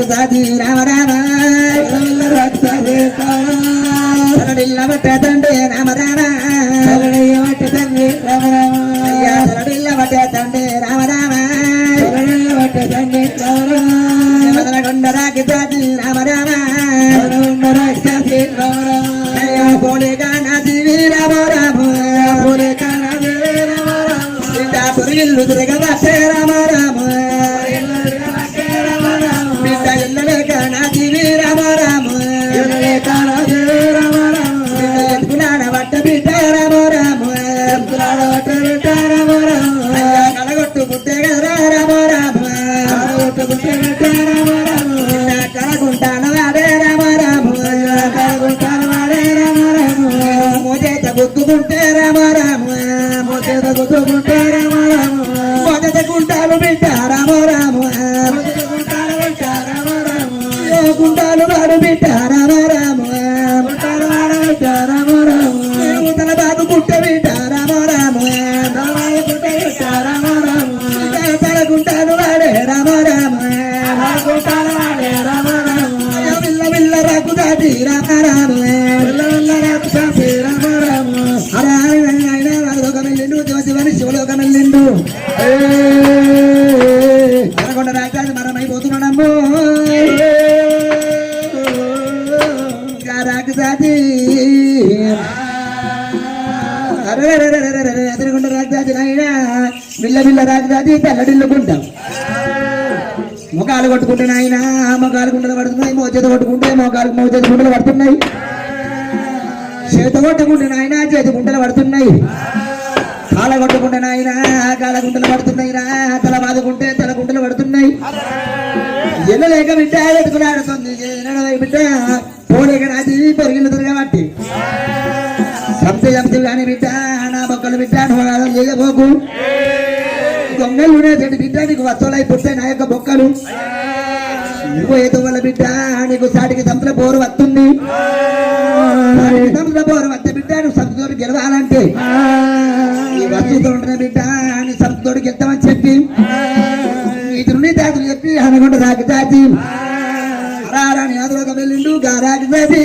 సాది రామ రామ తలడిల్ల బట్టే తండ్రి రామ రామ అయ్యా తలడిల్ల బట్టే తండ్రి రామ రామ కొండరాకి సాది రామ రామ అయ్యా పోలేగా నాది రామ రామ పురిగిల్లు తిరగబట్టే రామ రామ బిడ్డ ఎల్లలేక నాది రామ రామ ఎత్తుకులాడ బట్ట బిడ్డ రామ రామ అయ్యా కలగొట్టు పుట్టే కదా రామ రామ కలగుంటాను వాడే రామ రామ మోచేత గుద్దుకుంటే రామ రామ మొదట గుంటాలు బిడ్డ రామ రామ గుంటాలు వాడు బిడ్డ రామ రామ తల బాబు గుట్ట బిడ్డ రామ రామ తల గుంటాలు వాడే రామ రామ విల్ల విల్ల రాకు దాటి రామ రామ శివలోకమెల్లిండు అనకొండ రాజ్యాన్ని మరమైపోతున్నాడమ్మో రాజాజీ ఎదురుకొండ రాజాజీ నాయనా బిల్ల బిల్ల రాజాజీ తెల్లడిల్లుకుంటాం మొగాలు కొట్టుకుంటే నాయన మొగాలు గుండెలు పడుతున్నాయి మోచేత కొట్టుకుంటే మోచేత గుండెలు పడుతున్నాయి చేత కొట్టుకుంటే నాయన చేతి గుండెలు పడుతున్నాయి కాళ్ళ కొట్టుకుంటే నాయన కాళ్ళ గుంటలు పడుతున్నాయి రా తల బాదుకుంటే తల గుంటలు పడుతున్నాయి ఎల్లలేక బిడ్డ ఎదుకులాడుతుంది బిడ్డ పోలేక రాజీ పెరిగిన తిరగబట్టి సంశయం కానీ బిడ్డ నా బొక్కలు బిడ్డ నువ్వు చేయబోకు దొంగలు చెడు బిడ్డ నీకు వస్తువులై పుట్టే నా యొక్క బొక్కలు నువ్వు ఏదో వల్ల బిడ్డ నీకు సాటికి సంతల పోరు వస్తుంది సంతల పోరు వస్తే బిడ్డ నువ్వు సంతతోటి గెలవాలంటే ఈ వస్తువుతో ఉంటున్న బిడ్డ నీ సంతతోటి గెలుతామని చెప్పి ఇతరుని దాతులు చెప్పి అనకొండ రాకి దాచి హరారాని అదులోకి వెళ్ళిండు గారాకి దాచి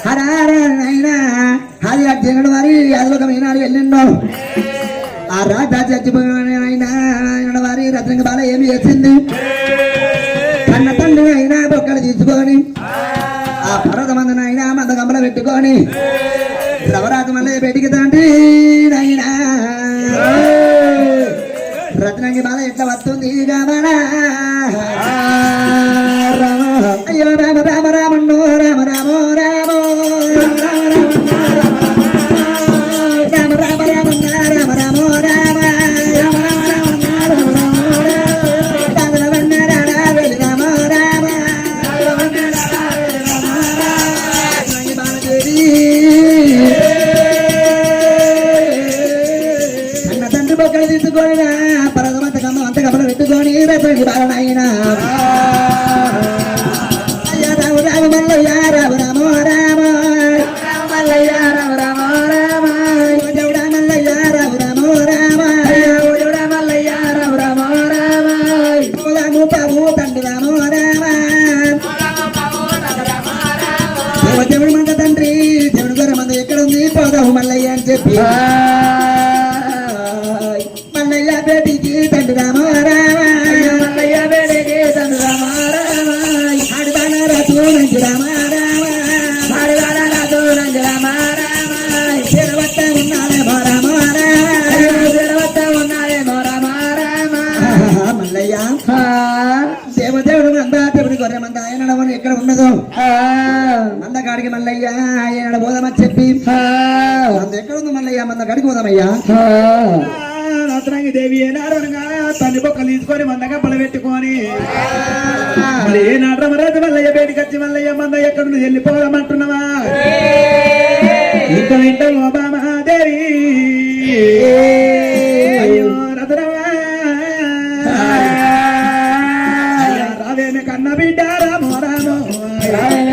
హరారాయన అది జగడు వారి అదులోకి అయినాడు వెళ్ళిండు ఆ రాజా చచ్చిపోయిన వారి రత్నంగ బాల ఏమి చేసింది కన్న తండ్రి అయినా బొక్కలు తీసుకొని ఆ పర్వతమందున అయినా మంద గంపల పెట్టుకొని రవరాజు మళ్ళీ బయటికి తండ్రి అయినా రత్నంగి బాల ఎట్లా వస్తుంది అయ్యో రామ రామ రామన్నో రామ రామో రామో అంత కబల పెట్టుకొని రతని బాలనాయన అయ్యా రాము రాము మల్లయ్య రాము రామో రామ మల్లయ్య రాము రామో రామ జౌడా మల్లయ్య రాము రామో రామ జౌడా మల్లయ్య రాము రామో రామ రాము పాము తండ్రి రామో రామ దేవుడి మంద తండ్రి దేవుడి గారి మంద ఎక్కడ ఉంది పోదాము మల్లయ్య అని చెప్పి మల్లయ్య బేటికి తండ్రి రామ రామ మల్లయ్య బేటికి తండ్రి రామ రామ ఆడిబాల రాజు నంజు రామ రామ ఆడిబాల రాజు నంజు రామ రామ శరవత్త ఉన్నాడే మో రామ రామ శరవత్త ఉన్నాడే మో రామ రామ మల్లయ్య దేవదేవుడు మంద దేవుడి గొర్రె మంద ఆయన ఎక్కడ ఉన్నదో మందగాడికి మల్లయ్య ఆయన పోదామని చెప్పి మంద ఎక్కడ ఉంది మల్లయ్య మంద గడికి పోదామయ్యా రత్నంగి దేవి ఏనాడుగా తల్లి బొక్కలు తీసుకొని మందగా పలబెట్టుకొని మరి ఏ నాటమరాజు మల్లయ్య బయటికి వచ్చి మల్లయ్య మంద ఎక్కడ నుండి వెళ్ళిపోదామంటున్నావా ఇంత వింటావు బామాదేవి అయ్యో రథరవా రావేమి కన్న బిడ్డ రామో రామో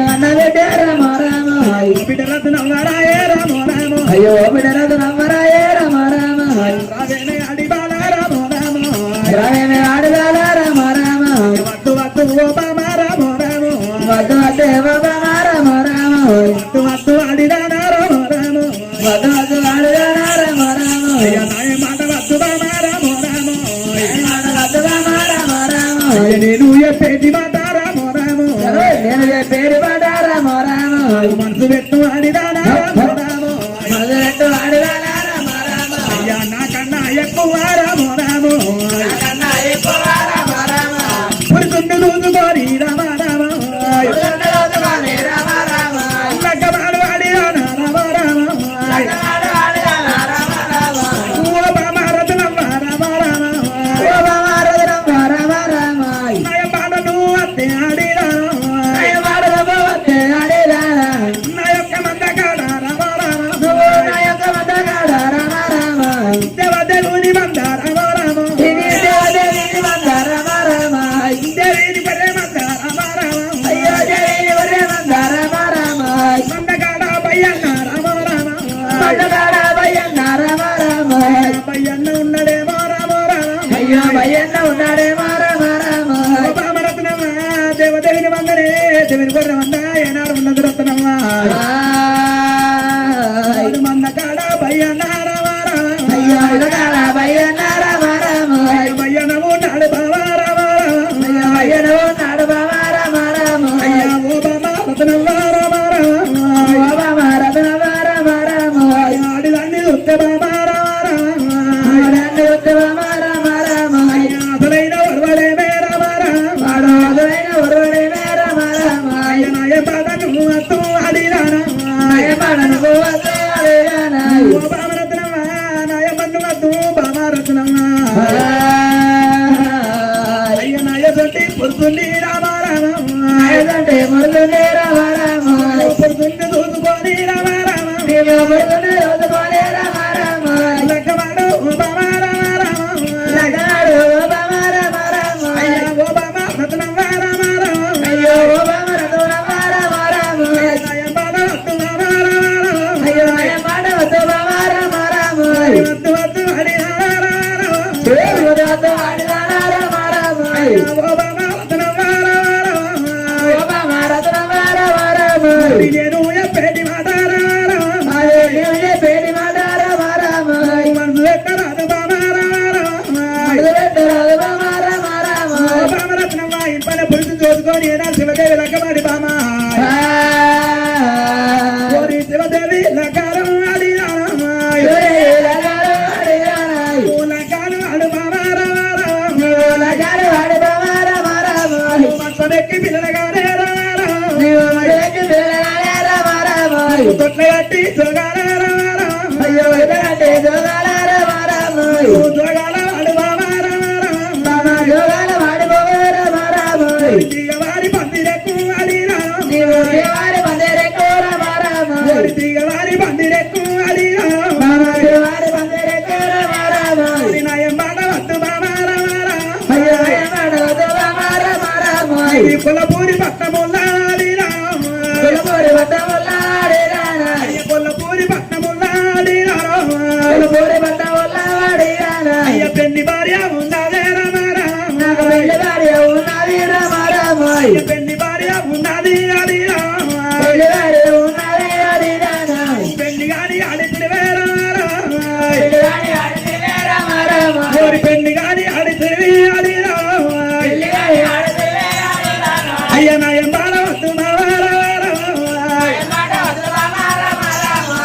కన్న బిడ్డ రామో రామో బిడ్డ రత్నం రాయే రామో రామో అయ్యో బిడ్డ రత్నం రాయే రామో రామో రావేమి ఆడిబాల రామో రామో రావేమి ఆడిబాల రామో రామో అయ్యా నాయ మాట వద్దు బామా రామో రామో రామో అయ్య నేను చెప్పేది మాట రామో రామో నేను పేరు మాట రామో రామో మనసు పెట్టు ఆడిదానా రామో రామో మొదలెట్టు ఆడిదానా రామో రామో అయ్యా నాకన్నా ఎక్కువ రామో రామో నాకన్నా ఎక్కువ రామో రామో పురుషుండు చూసుకోని రామా రామో రోజుకోని రామో రామో లగ్గమాడు ఆడిదానా రామో రామో లగ్గమాడు ఆడిదానా రామో రామో ఓ బామా రత్నమ్మ రామో రామో ఓ బామా రత్నమ్మ రామో రామో నాయ పాటను అత్తే ఆడిదానా నాయ పాటను అత్తే ఆడిదానా నా యొక్క మందగాడ రామో రామో నువ్వు నా యొక్క మందగాడ రామో రామో దేవదేవుని మంద రామో రామో ఇది దేవదేవుని మంద రామో రామో దేవిని పరే మంద రామో రామో అయ్యో దేవిని పరే మంద రామో రామో మందగాడ బయ్యన్న రామో రామో మందగాడ బయ్యన్న రామో రామో బయ్యన్న ఉన్నడేమో రామో రామో అయ్యో బయ్యన్న ఉన్నాడేమో రామో రామో బామరత్నమ్మ దేవదేవిని మందనే దేవిని పరే మంద ఏనాడు ఉన్నది రత్నమ్మ మందగాడ బయ్యన్న రామో రామో అయ్యో ఇదగాడ బయ్యన్న రామో రామో బయ్యన్న ఉన్నాడు బావా రామో రామో బయ్యన్న ఉన్నాడు బావా రామో రామో అయ్యా ఓ బామా రత్నమ్మ రామో రామో ఓ బామా రత్నమ్మ రామో రామో ఆడిదాన్ని చూస్తే బామా రామో రామో ఆడన్ని వద్దు బామా రామో రామో అసలైన వరవడేమే రామో రామో వాడు అదులైన ఒరువడేమే రామో రామో నాయ పాటను అత్తు ఆడిదానా నాయ పాడను వద్దు ఆడిదానా ఓ బామరత్నమ్మ నాయ మన్ను వద్దు బామరత్నమ్మ అయ్య నాయ సొట్టి పొద్దుండి రామో రామో నాయదంటే మురుదునే రామో రామో పొద్దుండి చూసుకొని రామో రామో నీవు మురుదునే రోజుకోలే రామో రామో లగ్గవాడు ఓ బామా రామో రామో లగాడు ఓ బామా రామో రామో అయ్యా ఓ బామా రత్నమ్మ రామో రామో అయ్యో ఓ బామా రత్నమ్మ రామో రామో నాయ పాట వద్దు బామా రామో రామో అయ్యో నాయ పాడ వద్దు బామా రామో రామో వద్దు వద్దు ఆడిదానా రామో రామో వద్దు వద్దు ఆడిదానా రామో రామో ఓ బామా రత్నమ్మ రామో రామో ఓ బామా రత్నమ్మ రామో రామో నేను చెప్పేది మాట రామో రామో అదే నీవే పేడి మాట రామో రామో మనసు ఎక్కరాదు బామా రామో రామో మొదలెట్టరాదు బామా రామో రామో ఓ బామరత్నమ్మ ఇంపన పురుషుని చూసుకొని ఏనాడు శివదేవి లగ్గమాడి బామా ఓరి శివదేవి లగ్గారం ఆడిదానా ఓ లగ్గాలు ఆడు బామా రామో రామో మంచమెక్కి పిల్లగానే రామో రామో తొట్ల కట్టి జోగాల రామో రామో జోగాల ఆడు బామా రామో రామో తీగవారి పందిరెక్కు ఆడి రామో తీగవారి పందిరెక్కు ఆడి రామో నాయం బాట వద్దు బామా రామో రామో కొల్లపూరి పట్టముల్లా ఆడి రామో కొల్లపూరి పట్టముల్లా ఆడి రామో అయ్య పెళ్లి భార్య ఉన్నదే రామో రామో అయ్య పెళ్లి భార్య ఉన్నది ఆడి రామో పెళ్లి గాని ఆడితివే రామో ఓరి పెళ్లి గాని ఆడితివి ఆడి రామో అయ్య నాయం బాల వద్దు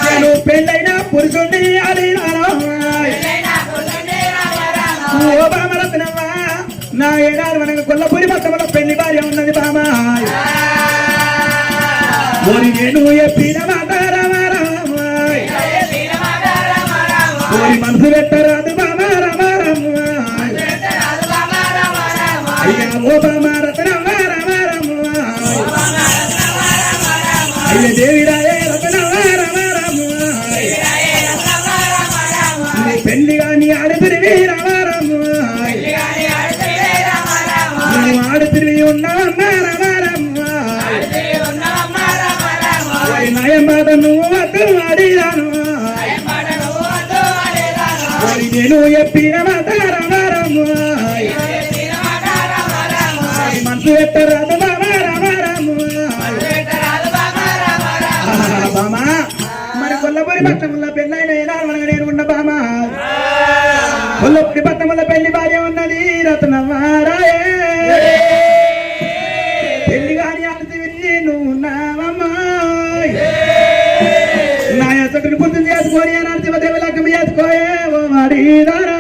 నేను పెళ్ళైన పురుషుణ్ణి ఆడి రామో ఓ బామరత్నమ్మ నా ఏడాది మనకు కొల్లపూరి పట్టణంలో పెళ్లి భార్య ఉన్నది బామా ఓరి నేను చెప్పిన మాట రామా రామా ఓరి మనసు పెట్టరాదు బామా రామా రామా అయ్యా ఓ బామరత్నమ్మ రామా రామా అయ్య దేవిరాయే రత్నమ్మ రామా రామా నీ పెళ్లి గాని ఆడపిరివి రామా రామా నువ్వు ఆడపిరివి ఉన్నావమ్మ రామా రామా నయం మాట నువ్వు వద్దు ఆడిరాను నేను చెప్పిన మాట రామా రామా మనసు పెట్టరాదు బామా రామా రామా బామా మరి కొల్లపూరి కొల్లపూడి పట్టణంలో పెళ్ళైన ఏనాడు మనగా నేను ఉన్న బామ కొల్లపూడి పట్టణంలో పెళ్లి భార్య ఉన్నది రత్నమారాయే పెళ్లి గాని అలసి విని నువ్వు ఉన్నావమ్మా నా యొక్కడిని గుర్తు చేసుకొని ఏనాడు శివదేవి లగ్గం చేసుకోయే ఓ వాడిదారా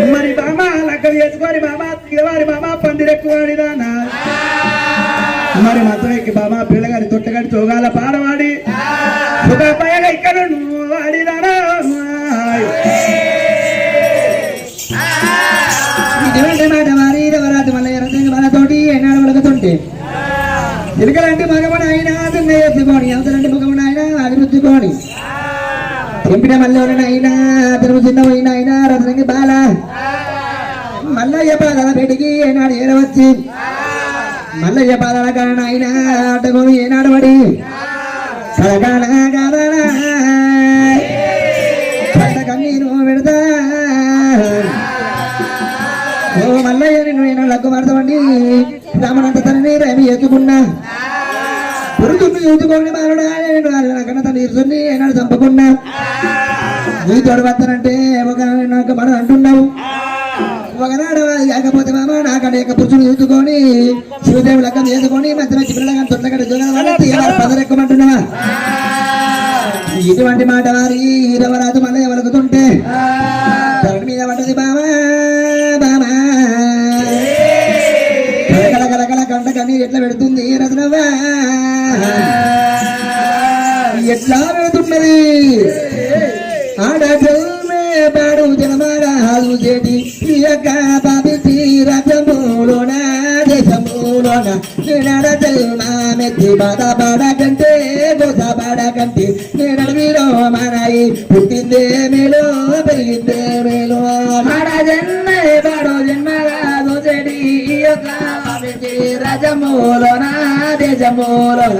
మరి బామ లగ్గం చేసుకొని బామ వారి బామ పందిరెక్కు వాడిదానా మరి మొత్తం ఎక్కి బామ పిల్లగారి తొట్టగాడి చోగాల పాడవాడి సుఖపయగా ఇక్కడ నువ్వు వాడిదానా ఇటువంటి మాట వారి రవరాజు మల్లయ్య రతంగా మనతోటి ఏనాడు వలకుతుంటే ఎలుకలంటే మగమని అయినా తిన్న ఎత్తుకోని అవతలంటే మగమని అయినా అభివృద్ధికోని తెంపిన మల్లెవరైనా అయినా అతను చిన్న పోయిన అయినా రతనంగి బాల మల్లయ్య పాదాల పెడికి ఏనాడు ఏడవచ్చి మల్లయ్య పాదాల కారణ అయినా అడ్డగోని ఏనాడు పడి కలగాన కాదనా కన్నీరు పెడతా ఓ మల్లయ్య నిన్ను నేను లగ్గు పడతామండి రామనంత తనని రేమి ఎత్తుకున్నా పురుగును ఎత్తుకోండి మారుడా తను ఇరుసుని ఏనాడు చంపకుండా నీ తోడు వస్తానంటే ఒక నాకు మనం అంటున్నావు ఒకనాడు కాకపోతే మామ నాకంటే పురుషులు ఎత్తుకొని శివదేవి లగ్గం చేసుకొని మధ్య మధ్య పిల్లగా తొట్టగడ జోగ పదరెక్కమంటున్నావా ఇటువంటి మాట వారి రవరాజు మల్లయ్య వలుకుతుంటే తరగ మీద పడ్డది బామా బామా కలకల కంట కన్నీ ఎట్లా పెడుతుంది రత్నవ్వా ఎట్లా పెడుతున్నది ఆడమే పాడు జనమాడు చేటి పాపి రథములోన దేశములోన మెత్తి బాధ పాడ కంటే గోస పాడ కంటే నేనడవిలో మనయి పుట్టిందే మేలో పెరిగిందే మేలో ఆడ జన్మే పాడో జన్మరాదు చెడి రజములోన దేశములోన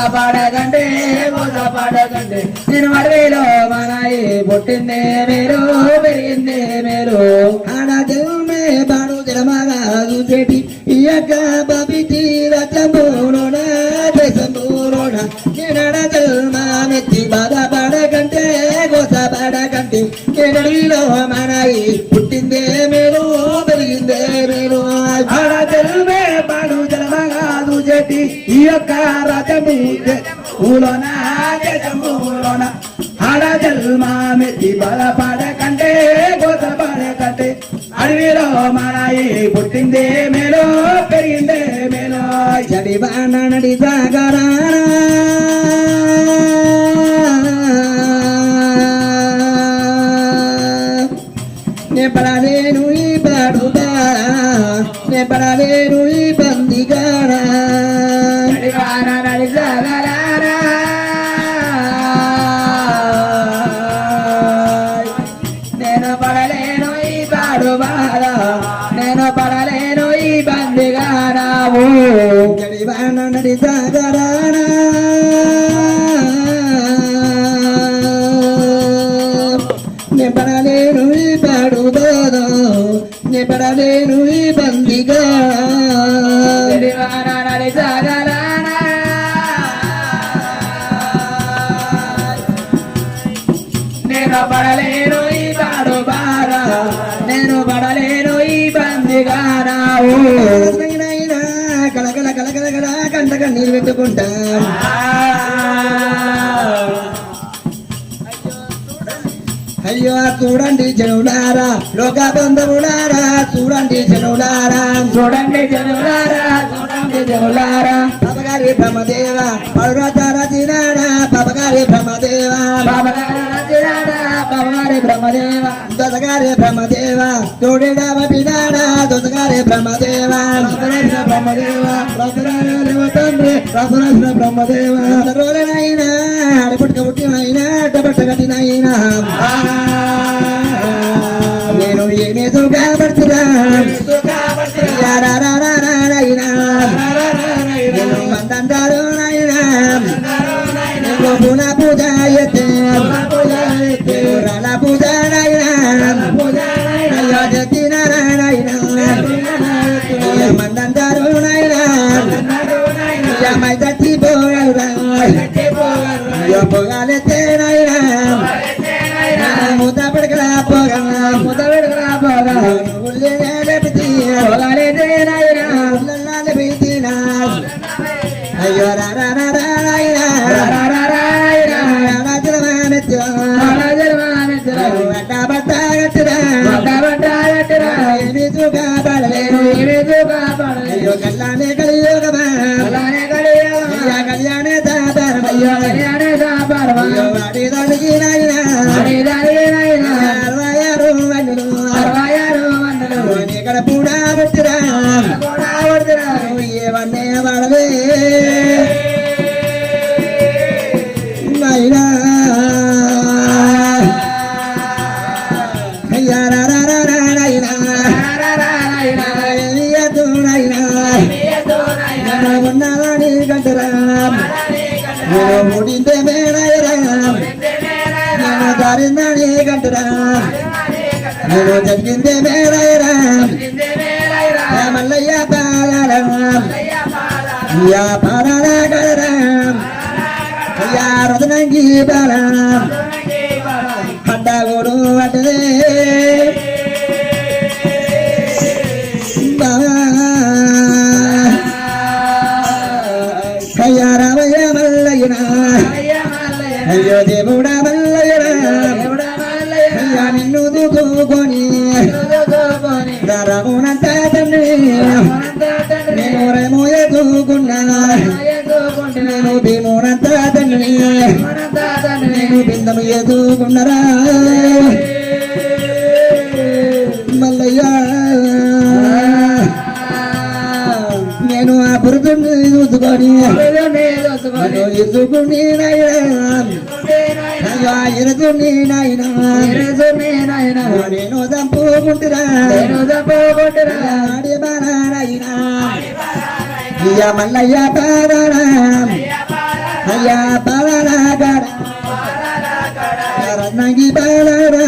పాడకంటే గోస పాడకంటే నేను అడవిలో మనయి పుట్టిందే మేలు పెరిగిందే మేలు ఆడమే పాడు జనమరాదు చెడి ఈ యొక్క బాబి రజములోన దేశములోన నేనడజల్మామెత్తి బాధ పాడకంటే గోస పాడకంటే నేనడవిలో మనయి పుట్టిందే మేలు పెరిగిందే మేలు ఆడజల్మే పాడు జనమరాదు చెడి ఈ యొక్క రజములోన దేశములోన ఆడజల్మామెత్తి బాధ పాడకంటే గోస పాడకంటే అడవిలో మనయి పుట్టిందే మేలో పెరిగిందే మేలో జడివాన నడి సాగరా నే పడలేను ఈ పాడుగా నే పడలేను ఈ బందిగారా జడివాన నడి సాగరా నేను పడలేను ఈ పాడుబారా నేను పడలేను ఈ బందిగారావు జడివాన నడి సాగరానా నే పడలేను ఈ పాడుబారా నే పడలేను ఈ బందిగా జడివాన నడి సాగరానా నేను పడలేను ఈ పాడుబారా నేను పడలేను ఈ బందిగారావు కలకల కలకల కల కంటక నీరు పెట్టుకుంటా అయ్యో చూడండి జనులారా లోక బంధువులారా చూడండి జనులారా చూడండి జనులారా చూడండి జనులారా బాబగారి బ్రహ్మదేవ పరురతార తినాడా బాబగారి బ్రహ్మదేవ బాబగారి రచినాడా బాబగారి బ్రహ్మదేవ దొసగారి బ్రహ్మదేవ తోడిడావ పినాడా దొసగారి బ్రహ్మదేవ బ్రహ్మదేవ తండ్రి రసరాసిన బ్రహ్మదేవ రోజునైనా అడపుట్టుక పుట్టినైనా అడ్డబట్ట కట్టినైనా నేను ఏమే సుఖపడుతున్నా నేను మందంటారు నైనా పూన పూజ రణ పూజ నైనా అయ్యో జతినారాయణ మందంటారు నైనా మై చచ్చిపోయారు పొగాలెత్తే నాయనా ముద్ద పెడకరా పోగలనా ముద్ద పెడకరా పోగా పొగాలెత్తే నాయనా లేపితీనా అయ్యో కళ్యాణే కలియోగమా కళ్యాణే వాడి దానికి ఇక్కడ పూడా పెట్టిరా ఏమన్నే వాడలే నాయనా ఉన్నాని గంటరా ముడిందే మేడరా నేను దారిందని గంటరా నేను జరిగిందే మేడరా మల్లయ్య పాలరా పాలరా రతనంగి బాల అడ్డగోడు అడ్డదే రామయ్య మల్లయ్యనా అయ్యో దేవుడా మల్లయ్యనా అయ్యా నిన్ను దూకొని రమునంత తండ్రి నేను రేమో ఎదుకున్నా నేను భీమునంత తండ్రి నేను బిందము ఎదుకున్నరా మల్లయ్య నేను ఆ పురుషుని చూసుకొని ఎదుకుని అయ్యా ఎరుదుని నాయనా నేను చంపుకుంటురా బాలనాయనా అయ్యా మల్లయ్య బాలనా అయ్యా బాలనాగడ రత్నంగి బాలరా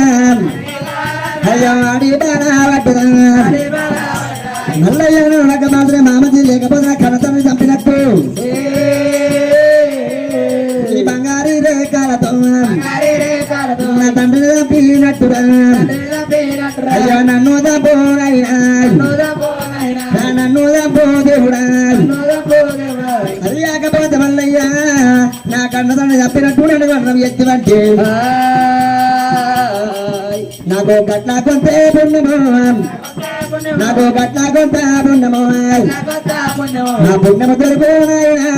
అయ్యా ఆడి బాలవడ్డరా మల్లయ్యను నాకు మాత్రమే మామజీ లేకపోతే కనతను చంపినట్టు ఈ బంగారీ రేఖలతో నా తండ్రిని చంపినట్టురా అయ్యా నన్ను చంపోనైనా నన్ను చంపో దేవుడా అది కాకపోతే మల్లయ్య నా కన్నతను చంపినట్టు నన్ను కన్నం ఎత్తివంటే నాకు గట్ల కొంతే పుణ్యమో నాకు గట్ల కొంత పుణ్యమో నా పుణ్యము తెలుపునైనా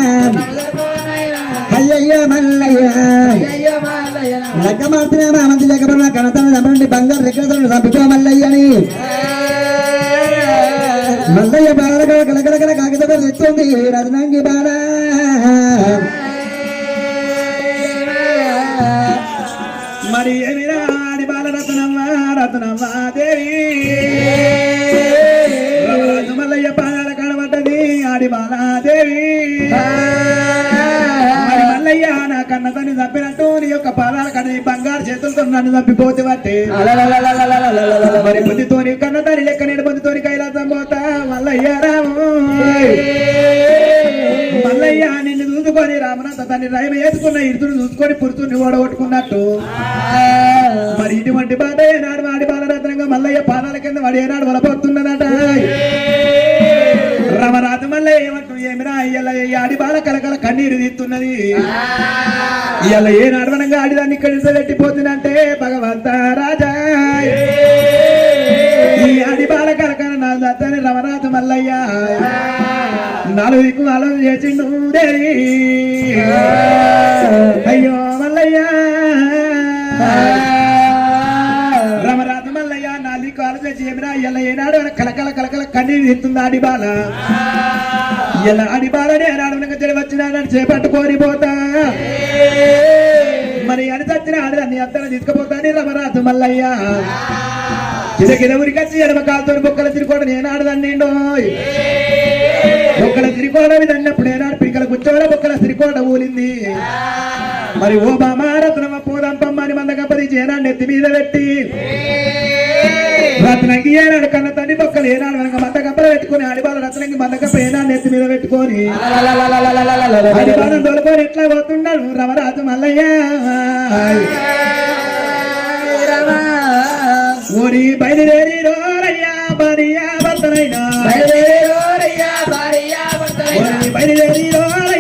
అయ్యయ్యో మల్లయ్య లెక్క మాత్రమే మా మంది లేకపోయినా కనతను చంపండి బంగారు రెక్కలతో చంపుకో మల్లయ్యని మల్లయ్య బాల కలకలకల కాగితం ఎత్తుంది రత్నంగి బాల మరి ఏమిరా ఆడి బాలరత్నమ్మ దేవి మల్లయ్య పాదాల కనబడ్డది ఆడి బాలాదేవి మరి మల్లయ్య నా కన్నతని చంపినట్టు నీ యొక్క పాదాల కన్న బంగారు చేతులతో నన్ను చంపిపోతే బట్టి మరి బుద్ధితోని కన్నతని లెక్క నేను బుద్ధితోని కైలాసం పోతా మల్లయ్య రాము మల్లయ్య నిన్ను చూసుకొని రామనాథ తన్ని రాయమ వేసుకున్న ఇరుతుని చూసుకొని పురుతుని ఓడగొట్టుకున్నట్టు మరి ఇటువంటి బాధ ఏనాడు వాడి బాలరత్నంగా మల్లయ్య పాదాల కింద వాడి ఏనాడు వలపోతున్నదట రమరాజు మల్లయ్య ఏమంటూ ఏమిరా ఇయ్యాల ఆడి బాల కలకల కన్నీరు తీస్తున్నది ఇవాళ ఏ నడవనంగా ఆడిదాన్ని ఇక్కడ పెట్టిపోతుందంటే భగవంత రాజా ఈ ఆడి బాల కలకల నా దత్తని రమరాజు మల్లయ్య 4 దిక్కు ఆలోచన చేసిండు దేవి అయ్యో మల్లయ్య రమరాజు మల్లయ్య 4 దిక్కు ఆలోచన చేయమిరా ఇలా ఏనాడు కలకల కలకల కన్నీరు తీస్తుంది ఆడి బాల ఇలా ఆడి బాలని ఏనాడు తెలివచ్చినాడని చేపట్టుకొని పోతా మరి అని చచ్చిన ఆడదాన్ని అత్తను తీసుకుపోతాని రమరాజు మల్లయ్య కింద ఉరికొచ్చి ఎడమ కాలుతో బొక్కల తిరుకోవడం ఏనాడదాన్ని బొక్కల తిరికోవడం అన్నప్పుడు ఏనాడు పిడికల కూర్చోవడం బొక్కల తిరికోవడ ఊలింది మరి ఓ బామారత్నమ పోదాంపమ్మ అని మందగప్పది ఏనాడు నెత్తి మీద పెట్టి రత్నంగి ఏనాడు కన్న తండ్రి పక్కలు ఏనాడు వెనక మంద కప్పలు పెట్టుకుని ఆడిబాల రత్నంగి మంద కప్ప ఏనాడు నెత్తి మీద పెట్టుకొని ఆడిబాలను దొలుకొని ఎట్లా పోతున్నాడు రమరాజు మల్లయ్య ఓరి బయలుదేరి రోరయ్యా భార్య భర్తనైనా బయలుదేరి రోరయ్యా భార్య భర్తనైనా బయలుదేరి రోర